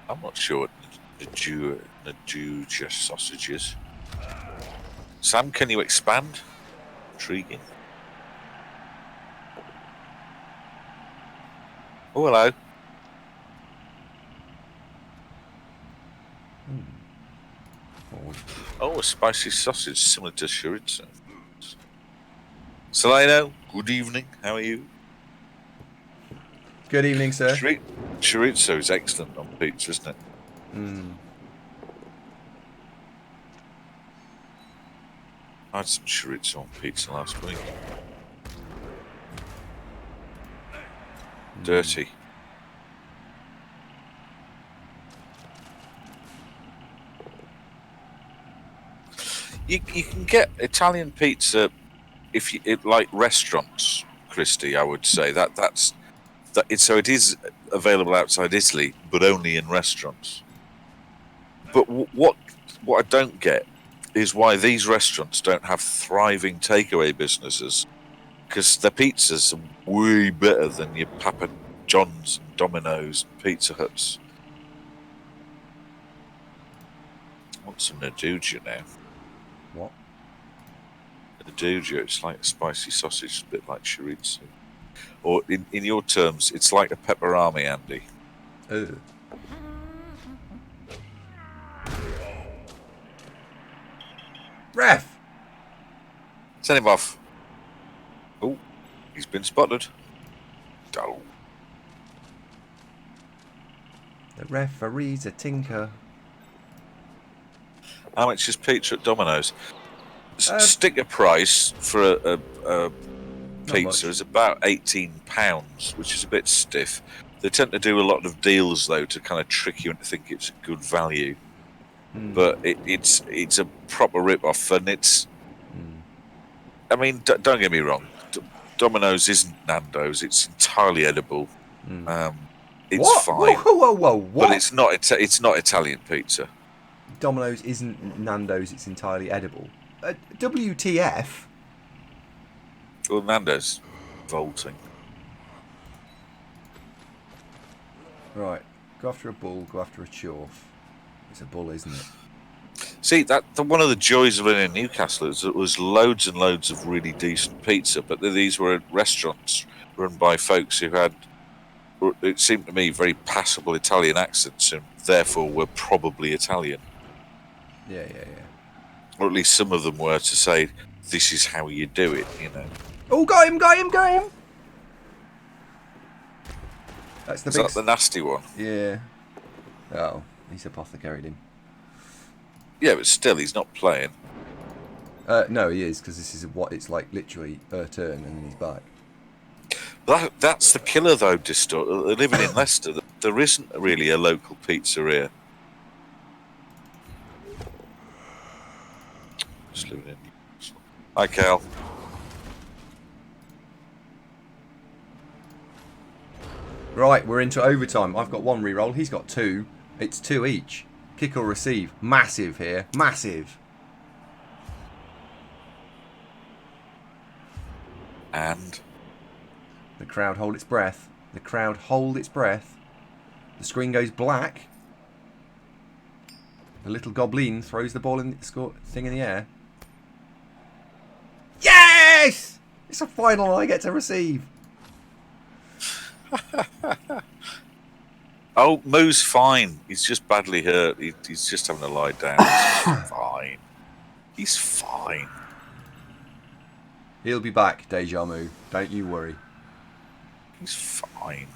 I'm not sure what Najuja sausage is. Sam, can you expand? Intriguing. Oh, hello. Oh, a spicy sausage similar to chorizo. Saleno, good evening. How are you? Good evening, sir. Chorizo is excellent on pizza, isn't it? I had some chorizo on pizza last week. Dirty. You can get Italian pizza if you like restaurants, Christy. I would say that's that. So it is available outside Italy, but only in restaurants. But what I don't get is why these restaurants don't have thriving takeaway businesses, because their pizzas are way better than your Papa John's, and Domino's, and Pizza Huts. I want some Naduja now. What? Naduja, it's like a spicy sausage, a bit like chorizo. Or in your terms, it's like a pepperami, Andy. Ugh. Ref! Send him off. Oh, he's been spotted. Oh. The referee's a tinker. How much is pizza at Domino's? Sticker price for a pizza is about £18, which is a bit stiff. They tend to do a lot of deals, though, to kind of trick you into think it's a good value. But it's a proper rip-off, and it's... I mean, don't get me wrong. Domino's isn't Nando's. It's entirely edible. It's What? fine. Whoa, what? But it's not Italian pizza. Domino's isn't Nando's, it's entirely edible. WTF? Well, Nando's vaulting. Right, go after a bull, go after a chorf. It's a bull, isn't it? See, one of the joys of living in Newcastle is there was loads and loads of really decent pizza, but these were restaurants run by folks who had, it seemed to me, very passable Italian accents, and therefore were probably Italian. Yeah. Or at least some of them were, to say, this is how you do it, you know. Oh, got him! That's the Is big... that the nasty one? Yeah. Oh, he's apothecaried him. Yeah, but still, he's not playing. No, he is, because this is what it's like, literally, her turn, and then he's back. That's the killer, though, Distort. Living in Leicester, there isn't really a local pizzeria. Just living in Newcastle. Hi, Cal. Right, we're into overtime. I've got one reroll. He's got two. It's two each. Kick or receive. Massive here. Massive. And the crowd hold its breath. The crowd hold its breath. The screen goes black. The little goblin throws the ball in the thing in the air. Yes! It's a final I get to receive. Oh, Moo's fine. He's just badly hurt. He's just having to lie down. He's fine. He's fine. He'll be back, Deja Mu. Don't you worry. He's fine.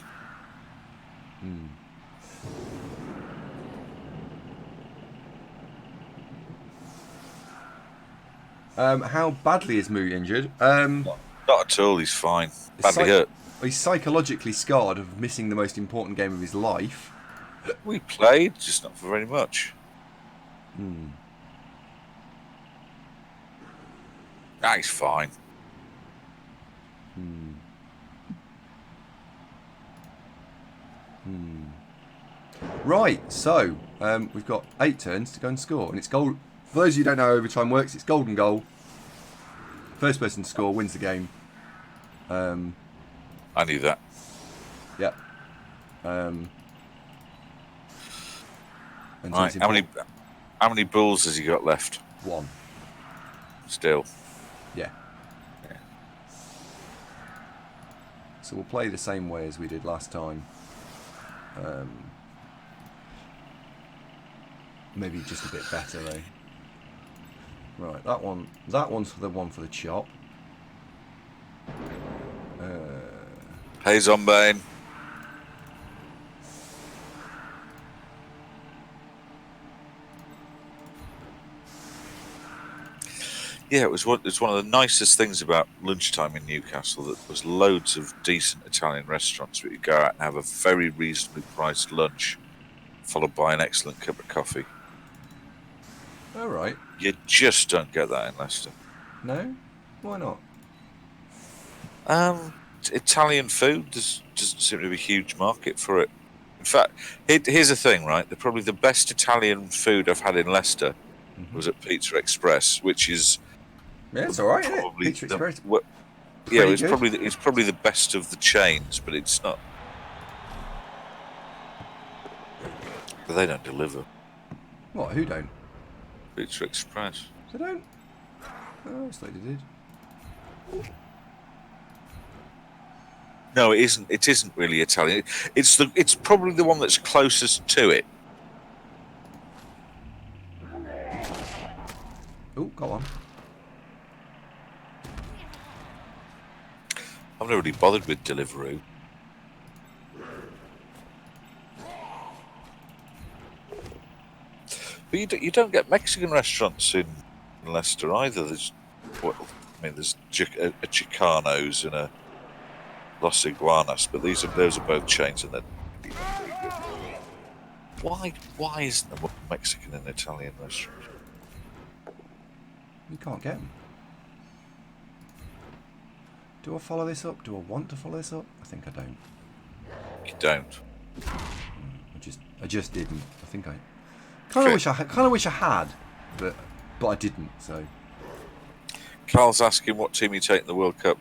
How badly is Mu injured? Not at all. He's fine. Badly hurt. He's psychologically scarred of missing the most important game of his life. We played, just not for very much. Ah, he's fine. Right, so we've got 8 turns to go and score, and it's goal. For those of you who don't know how overtime works, it's golden goal. First person to score wins the game. I knew that. Yep. And so Right, how many bulls has he got left? 1. Still. Yeah. So we'll play the same way as we did last time. Maybe just a bit better though. Right, that one's for the chop. Hey, Zombane. Yeah, it's one of the nicest things about lunchtime in Newcastle, that there was loads of decent Italian restaurants where you go out and have a very reasonably priced lunch, followed by an excellent cup of coffee. All right. You just don't get that in Leicester. No? Why not? Italian food, there doesn't seem to be a huge market for it. In fact, here's the thing, right? Probably the best Italian food I've had in Leicester was at Pizza Express, which is Yeah, it's all right, isn't it? probably Pizza Express. yeah, Pretty it's good. probably the best of the chains, but it's not. But they don't deliver. What? Who don't? Pizza Express. They don't? Oh, it's like they did. No, it isn't. It isn't really Italian. It's probably the one that's closest to it. Oh, go on. I've never really bothered with Deliveroo. But you don't get Mexican restaurants in Leicester either. There's a Chicanos and a Los Iguanas, but those are both chains, and they're really good. Why isn't there more Mexican and Italian restaurants? You can't get them. Do I follow this up? Do I want to follow this up? I think I don't. You don't. I just didn't. I think I kind of wish I had, but I didn't. So Carl's asking what team you take in the World Cup.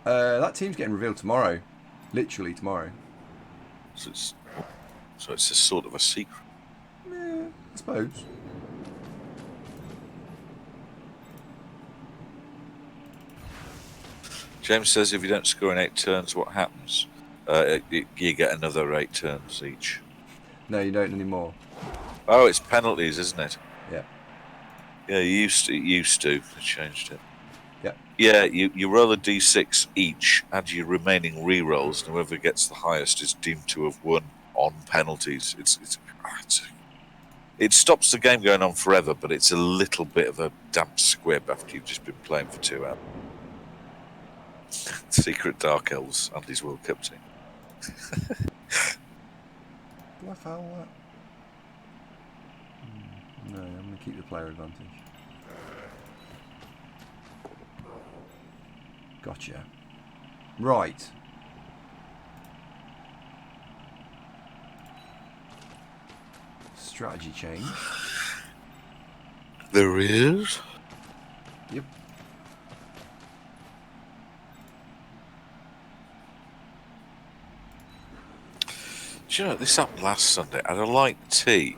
that team's getting revealed tomorrow, literally tomorrow. So it's a sort of a secret. Yeah, I suppose. James says if you don't score in 8 turns, what happens? You get another 8 turns each. No, you don't anymore. Oh, it's penalties, isn't it? Yeah. Yeah, it used to. They changed it. Yeah. Yeah, you roll a d6 each, add your remaining re-rolls, and whoever gets the highest is deemed to have won on penalties. It stops the game going on forever, but it's a little bit of a damp squib after you've just been playing for 2 hours. Secret Dark Elves, Andy's World Cup team. Do I foul that? No, I'm going to keep the player advantage. Gotcha. Right. Strategy change. There is. Yep. Do you know, this happened last Sunday. I had a light tea.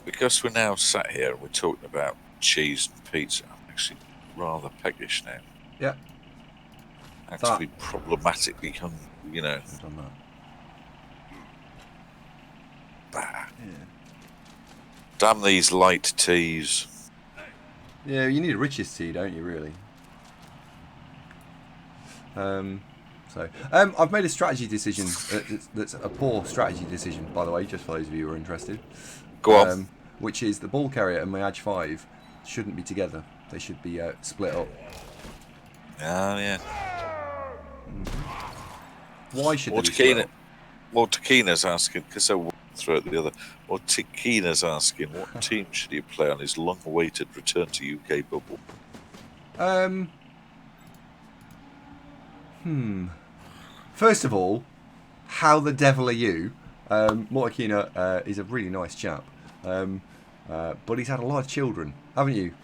Because we're now sat here and we're talking about cheese and pizza, I'm actually rather peckish now. Yeah. Actually problematically, I've done that. Damn these light teas. Yeah, you need a richest tea, don't you, really? I've made a strategy decision that's a poor strategy decision, by the way, just for those of you who are interested. Go on. Which is the ball carrier and my Edge 5 shouldn't be together. They should be split up. Oh, yeah. Why should they be split up? Well, Takina's asking, because I won't throw it the other. Well, Takina's asking, what team should he play on his long-awaited return to UK bubble? First of all, how the devil are you? Mortakina is a really nice chap. But he's had a lot of children, haven't you?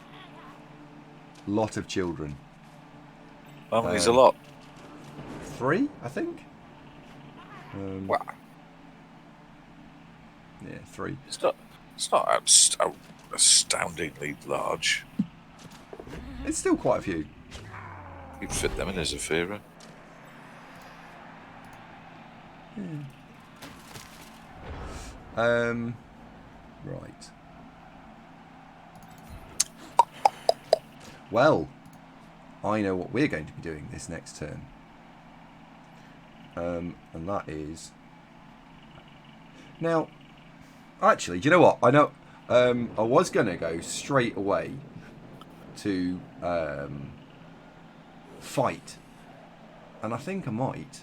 Lot of children. He's a lot. 3, I think. Wow. Yeah, 3. It's not astoundingly large. It's still quite a few. You'd fit them in as a Zafira. Right. Well, I know what we're going to be doing this next turn. And that is... Now, actually, do you know what? I know I was going to go straight away to fight. And I think I might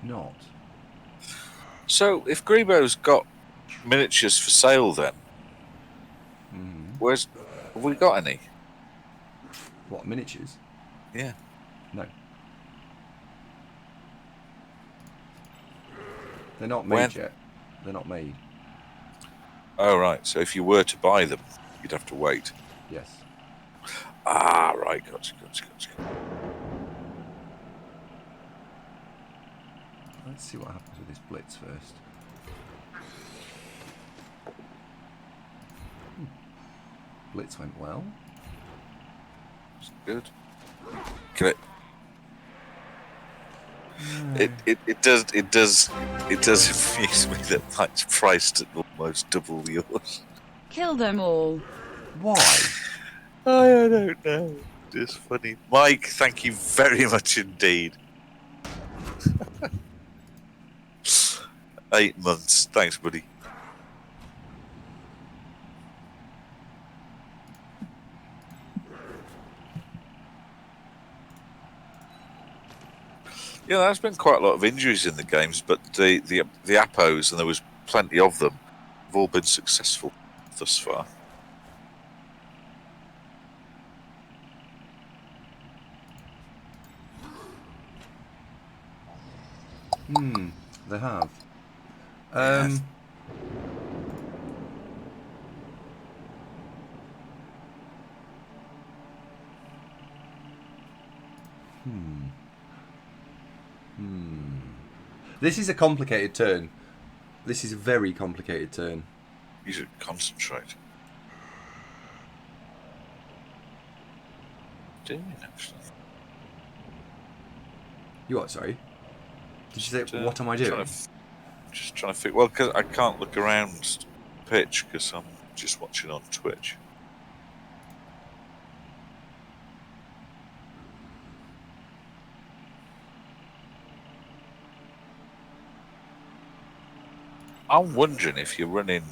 not. So, if Grebo's got miniatures for sale then, have we got any? What, miniatures? Yeah. No. They're not made yet. They're not made. Oh, right. So if you were to buy them, you'd have to wait. Yes. Ah, right. Gotcha. Let's see what happens with this blitz first. Blitz went well. Good. Can it does amuse me that mine's priced at almost double yours. Kill them all. Why? I don't know. Just funny. Mike, thank you very much indeed. 8 months. Thanks, buddy. Yeah, there's been quite a lot of injuries in the games, but the Appos, and there was plenty of them, have all been successful thus far. They have. This is a complicated turn. This is a very complicated turn. You should concentrate. Doing actually. You what? Sorry. Did you say what am I doing? Just trying to figure. Well, because I can't look around the pitch because I'm just watching on Twitch. I'm wondering if you're running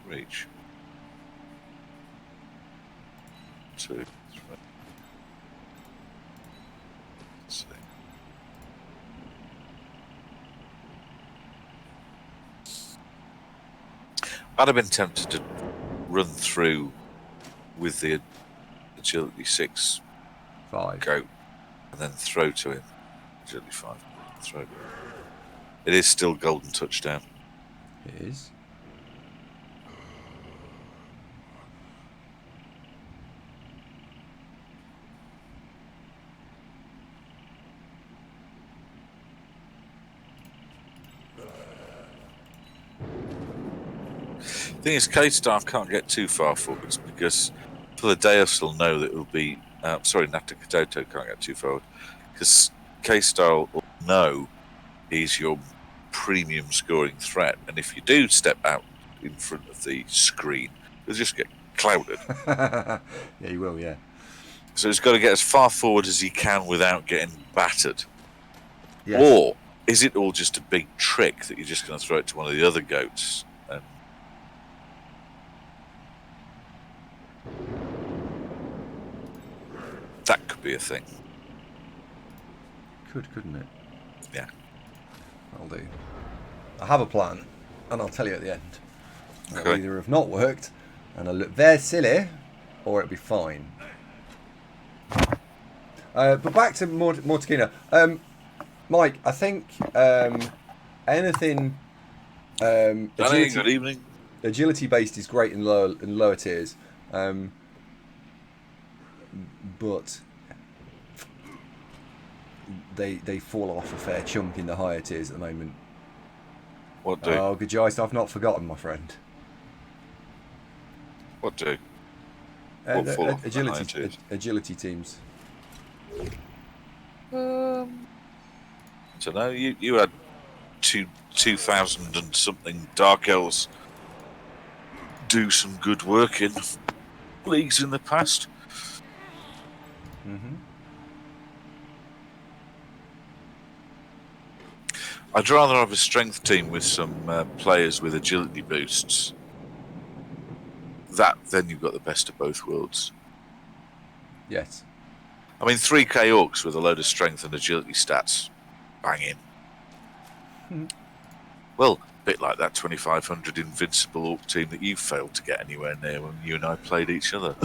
reach. 2, 3. Let's see. I'd have been tempted to run through with the agility 6 5 goat and then throw to him. Agility 5 throw. It is still golden touchdown. It is. The thing is, K-Star can't get too far forwards because Philadeus will know that it will be... Natakadoto can't get too forward because K-Star will know he's your premium scoring threat. And if you do step out in front of the screen, you'll just get clouded. Yeah, you will, yeah. So he's got to get as far forward as he can without getting battered. Yes. Or is it all just a big trick that you're just going to throw it to one of the other goats? And that could be a thing. Couldn't it? Yeah. I'll do. I have a plan, and I'll tell you at the end. Okay. It'll either have not worked, and I'll look very silly, or it'll be fine. But back to Mortacina. Mike, I think anything Good evening. agility based is great in lower tiers, but they fall off a fair chunk in the higher tiers at the moment. What do? Oh, good Geist, I've not forgotten, my friend. What do? What fall off the higher tiers? Agility teams. I don't know. You had 2,000 and something Dark Elves do some good work in leagues in the past. Mm-hmm. I'd rather have a strength team with some players with agility boosts. Then you've got the best of both worlds. Yes. I mean, 3k orcs with a load of strength and agility stats. Bang in. Well, a bit like that 2,500 invincible orc team that you failed to get anywhere near when you and I played each other.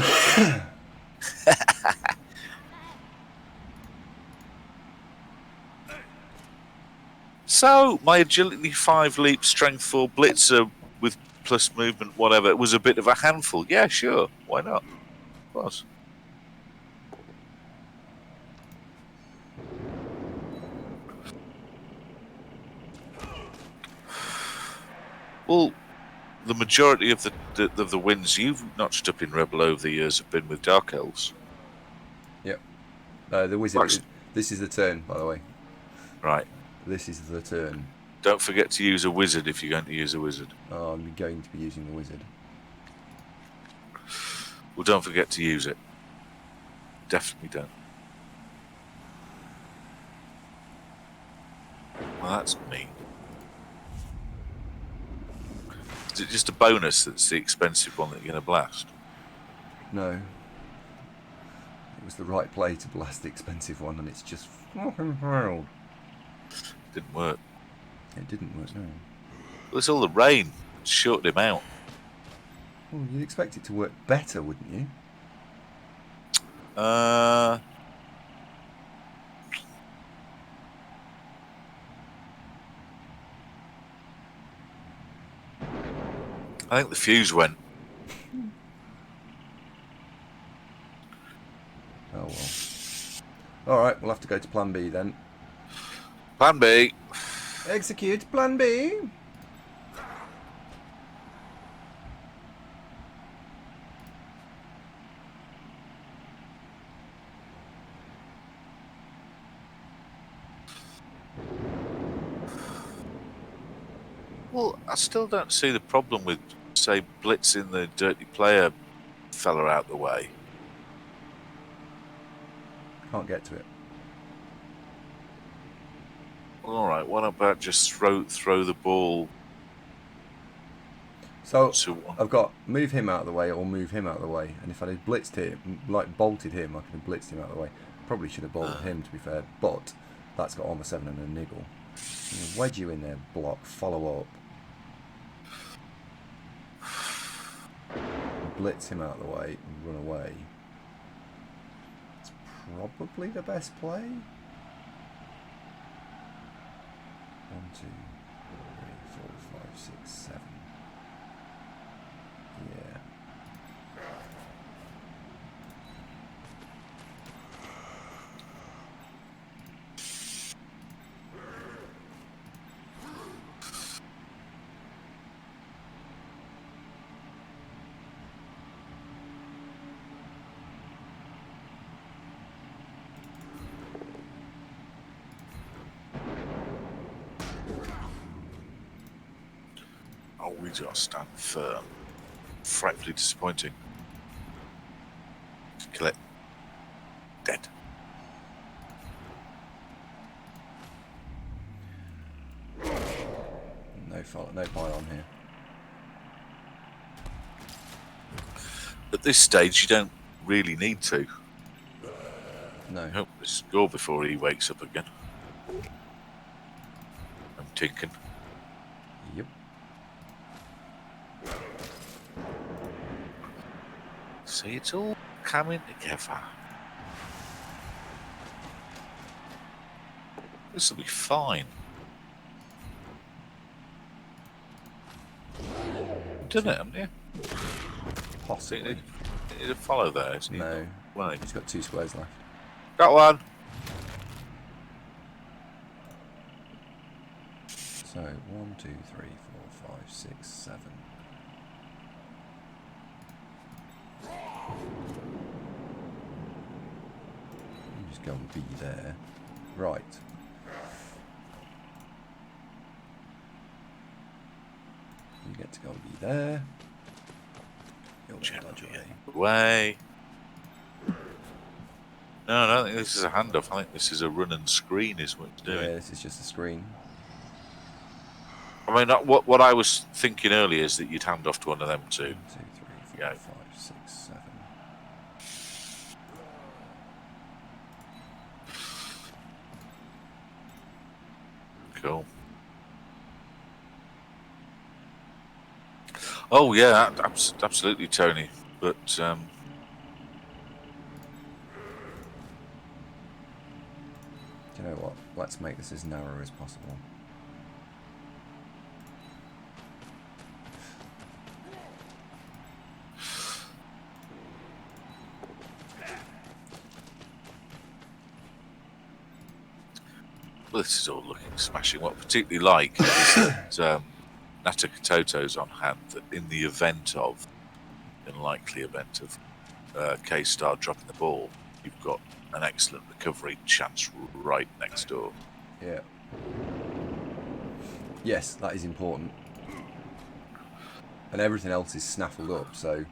So, my agility 5 leap, strength 4 blitzer with plus movement, whatever, was a bit of a handful. Yeah, sure. Why not? It was. Well, the majority of the wins you've notched up in Rebel over the years have been with Dark Elves. Yep. The wizard. This is the turn, by the way. Right. This is the turn. Don't forget to use a wizard if you're going to use a wizard. Oh, I'm going to be using the wizard. Well, don't forget to use it. Definitely don't. Well, that's mean. Is it just a bonus that's the expensive one that you're going to blast? No. It was the right play to blast the expensive one, and it's just fucking failed. Didn't work. It didn't work, no. Well, it's all the rain. It shorted him out. Well, you'd expect it to work better, wouldn't you? I think the fuse went. Oh well. Alright, we'll have to go to plan B then. Plan B. Execute plan B. Well, I still don't see the problem with, say, blitzing the dirty player fella out the way. Can't get to it. Well, all right, what about just throw the ball? So to one? I've got move him out of the way or move him out of the way, and if I had blitzed him, like bolted him, I could have blitzed him out of the way. Probably should have bolted him, to be fair, but that's got armor 7 and a niggle. Wedge you in there, block, follow up. Blitz him out of the way and run away. It's probably the best play. 1, 2, 3, 4, 5, 6, 7. Yeah. Oh, we just stand firm. Frightfully disappointing. Kill it. Dead. No pylon here. At this stage, you don't really need to. No. Hope we score before he wakes up again. I'm thinking. Yep. See, it's all coming together. This will be fine. You've done it, haven't you? Possibly. You need to follow there, isn't No. Right. He's got 2 squares left. Got one. So 1, 2, 3, 4, 5, 6, 7. You just go and be there. Right. You get to go and be there. You'll dodge away. Away. No, I don't think this is a handoff. I think this is a run and screen is what it's doing. Yeah, this is just a screen. I mean, what I was thinking earlier is that you'd hand off to one of them two. 1, 2, 3, 4, Yeah. 5, 6, 7. Cool. Oh yeah, absolutely, Tony. But Do you know what? Let's make this as narrow as possible. well, this is all looking smashing. What I particularly like is that Natakatoto's on hand. That in the event of, unlikely event of K-Star dropping the ball, you've got an excellent recovery chance right next door. Yeah. Yes, that is important. And everything else is snaffled up, so...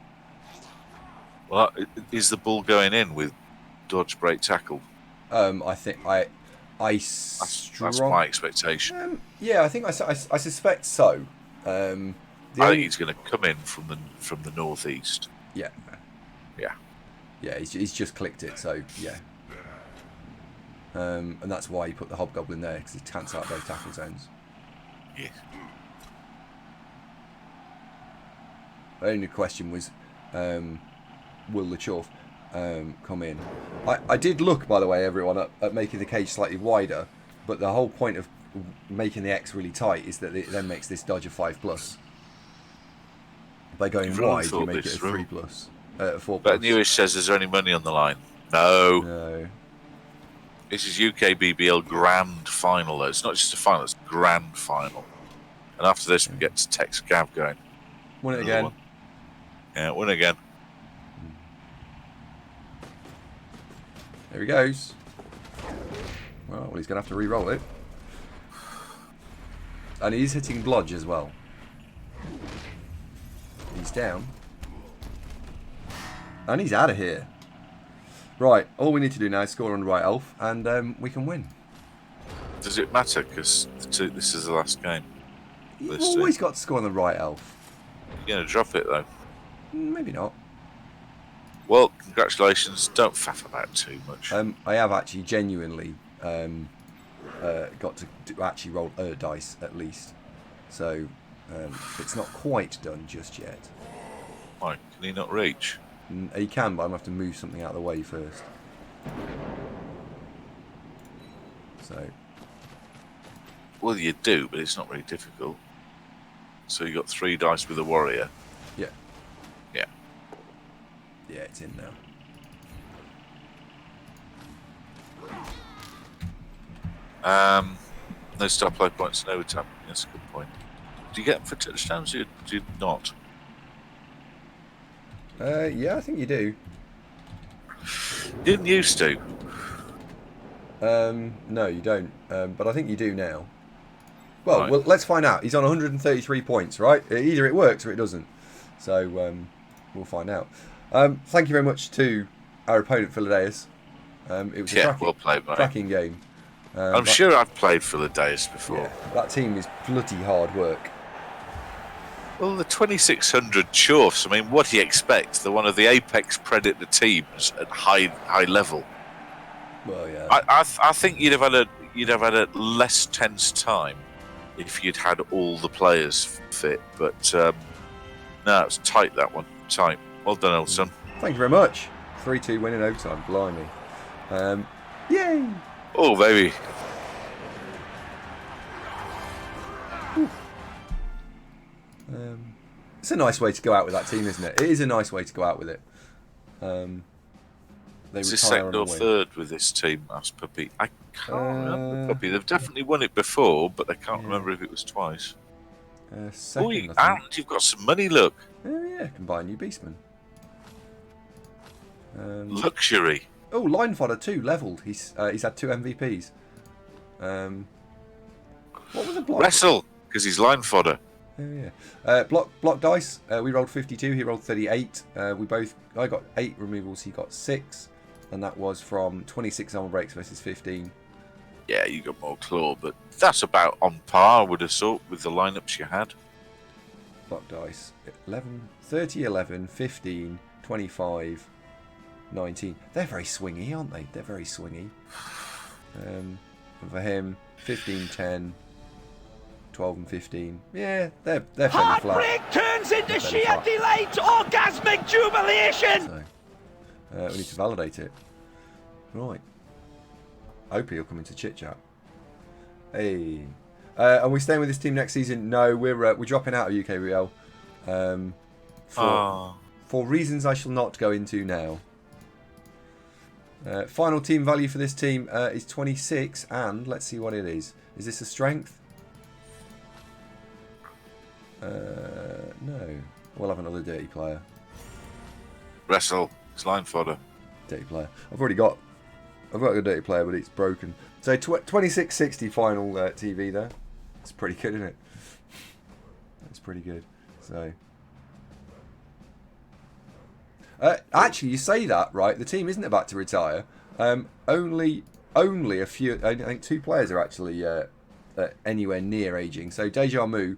Well, is the ball going in with dodge, break, tackle? I think That's my expectation. Yeah, I think I suspect so. I think he's going to come in from the northeast. Yeah. Yeah. Yeah, he's just clicked it, so yeah. And that's why he put the hobgoblin there, because he cancels out both tackle zones. Yeah. The only question was, will the chuff come in? I did look, by the way, everyone, at making the cage slightly wider, but the whole point of making the X really tight is that it then makes this dodge a 5+. By going wide, you make it a 3+, a 4+. But Newish says, is there any money on the line? No. No. This is UKBBL Grand Final, though. It's not just a final, it's a Grand Final. And after this, we get to text Gav going. Win it again. One. Yeah, win again. There he goes. Well, he's going to have to re-roll it. And he's hitting blodge as well. He's down. And he's out of here. Right, all we need to do now is score on the right elf, and we can win. Does it matter? Because this is the last game. You've always got to score on the right elf. You're going to drop it, though. Maybe not. Well, congratulations. Don't faff about too much. I have actually genuinely got to actually roll a dice at least. So it's not quite done just yet. Why? Can he not reach? He can, but I'm going to have to move something out of the way first. So. Well, you do, but it's not very difficult. So you got 3 dice with a warrior. Yeah. Yeah. Yeah, it's in now. No star play points, no attack. That's a good point. Do you get them for touchdowns? Do you not? Yeah, I think you do. Didn't used to. No, you don't. But I think you do now. Well, Right. well, let's find out. He's on 133 points, right? Either it works or it doesn't. So we'll find out. Thank you very much to our opponent, Philadeus. It was a Well played, mate. cracking game. I'm sure I've played Philadeus before. Yeah, that team is bloody hard work. Well, the 2600 Chorfs, I mean, what do you expect? They're one of the apex predator teams at high level. Well, yeah. I think you'd have had a less tense time if you'd had all the players fit. But no, it's tight, that one. Tight. Well done, Elson. Thank you very much. 3-2 win in overtime. Blimey. Yay! Oh, baby. It's a nice way to go out with that team, isn't it? It is a nice way to go out with it. They Is this retire second on or a win. third with this team, Ask Puppy? I can't remember, Puppy. They've definitely won it before, but I can't remember if it was twice. Second, and you've got some money, look. Oh, yeah, can buy a new Beastman. Luxury. Oh, line fodder too, levelled. He's had 2 MVPs. What was the block? Wrestle, because he's line fodder. Oh, yeah. Block dice. We rolled 52. He rolled 38. I got 8 removals. He got 6, and that was from 26 armor breaks versus 15. Yeah, you got more claw, but that's about on par, I would have thought, with the lineups you had. Block dice. 11, 30, 11, 15, 25, 19. They're very swingy, aren't they? They're very swingy. For him, 15, 10. 12 and 15. Yeah, they're fairly flat. Heartbreak turns into sheer delight, orgasmic jubilation. So, we need to validate it. Right. Hopefully he'll come into chit chat. Hey. Are we staying with this team next season? No, we're dropping out of UKBBL. For reasons I shall not go into now. Final team value for this team is 26, and let's see what it is. Is this a strength? No. We'll have another dirty player. Wrestle. It's line fodder. Dirty player. I've got a dirty player, but it's broken. So 2660 final TV there. It's pretty good, isn't it? That's pretty good. So actually, you say that, right? The team isn't about to retire. Only a few. I think 2 players are actually anywhere near aging. So Deja Mu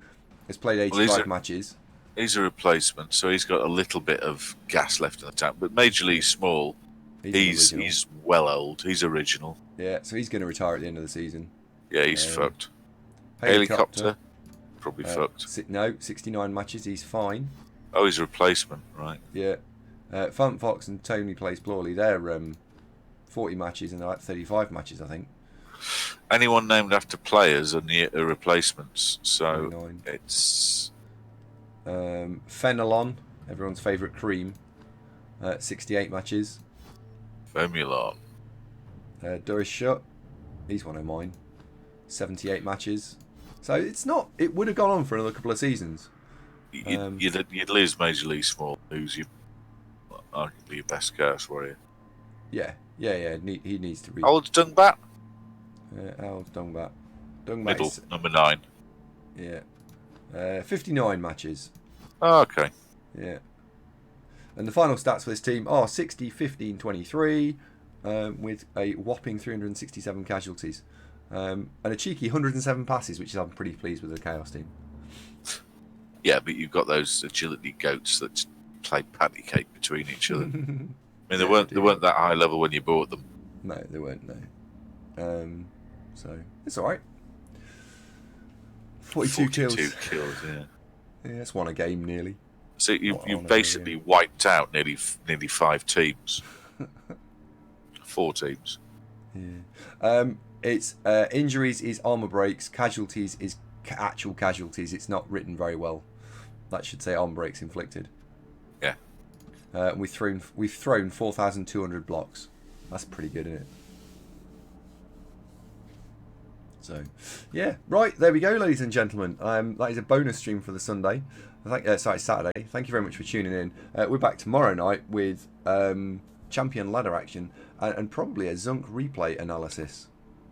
has played 85 matches. He's a replacement, so he's got a little bit of gas left in the tank. But Major League Small, he's well old. He's original. Yeah, so he's going to retire at the end of the season. Yeah, he's fucked. Helicopter, probably fucked. No, 69 matches. He's fine. Oh, he's a replacement, right? Yeah. Fun Fox and Tony plays Plawley. They're 40 matches and they're like 35 matches, I think. Anyone named after players are replacements, so 29. it's Fenelon, everyone's favourite cream, 68 matches. Femulon. Doris Shutt, he's one of mine, 78 matches. So it's not. It would have gone on for another couple of seasons. You'd lose Major League Small, who's arguably your best curse warrior. Yeah. He needs to read. Old Dungbat. Al Dungbat. Middle, number 9. Yeah. 59 matches. Oh, okay. Yeah. And the final stats for this team are 60, 15, 23, with a whopping 367 casualties. And a cheeky 107 passes, which I'm pretty pleased with the Chaos team. Yeah, but you've got those agility goats that play patty cake between each other. I mean, they weren't that high level when you bought them. No, they weren't, no. So, it's alright. 42 kills. Yeah. Yeah, that's one a game, nearly. So you've basically wiped out nearly 5 teams. 4 teams. Yeah. It's injuries is armor breaks, casualties is actual casualties. It's not written very well. That should say armor breaks inflicted. Yeah. We've thrown 4,200 blocks. That's pretty good, isn't it? So, yeah, right, there we go, ladies and gentlemen. That is a bonus stream for the Sunday. Saturday. Thank you very much for tuning in. We're back tomorrow night with champion ladder action and probably a Zunk replay analysis.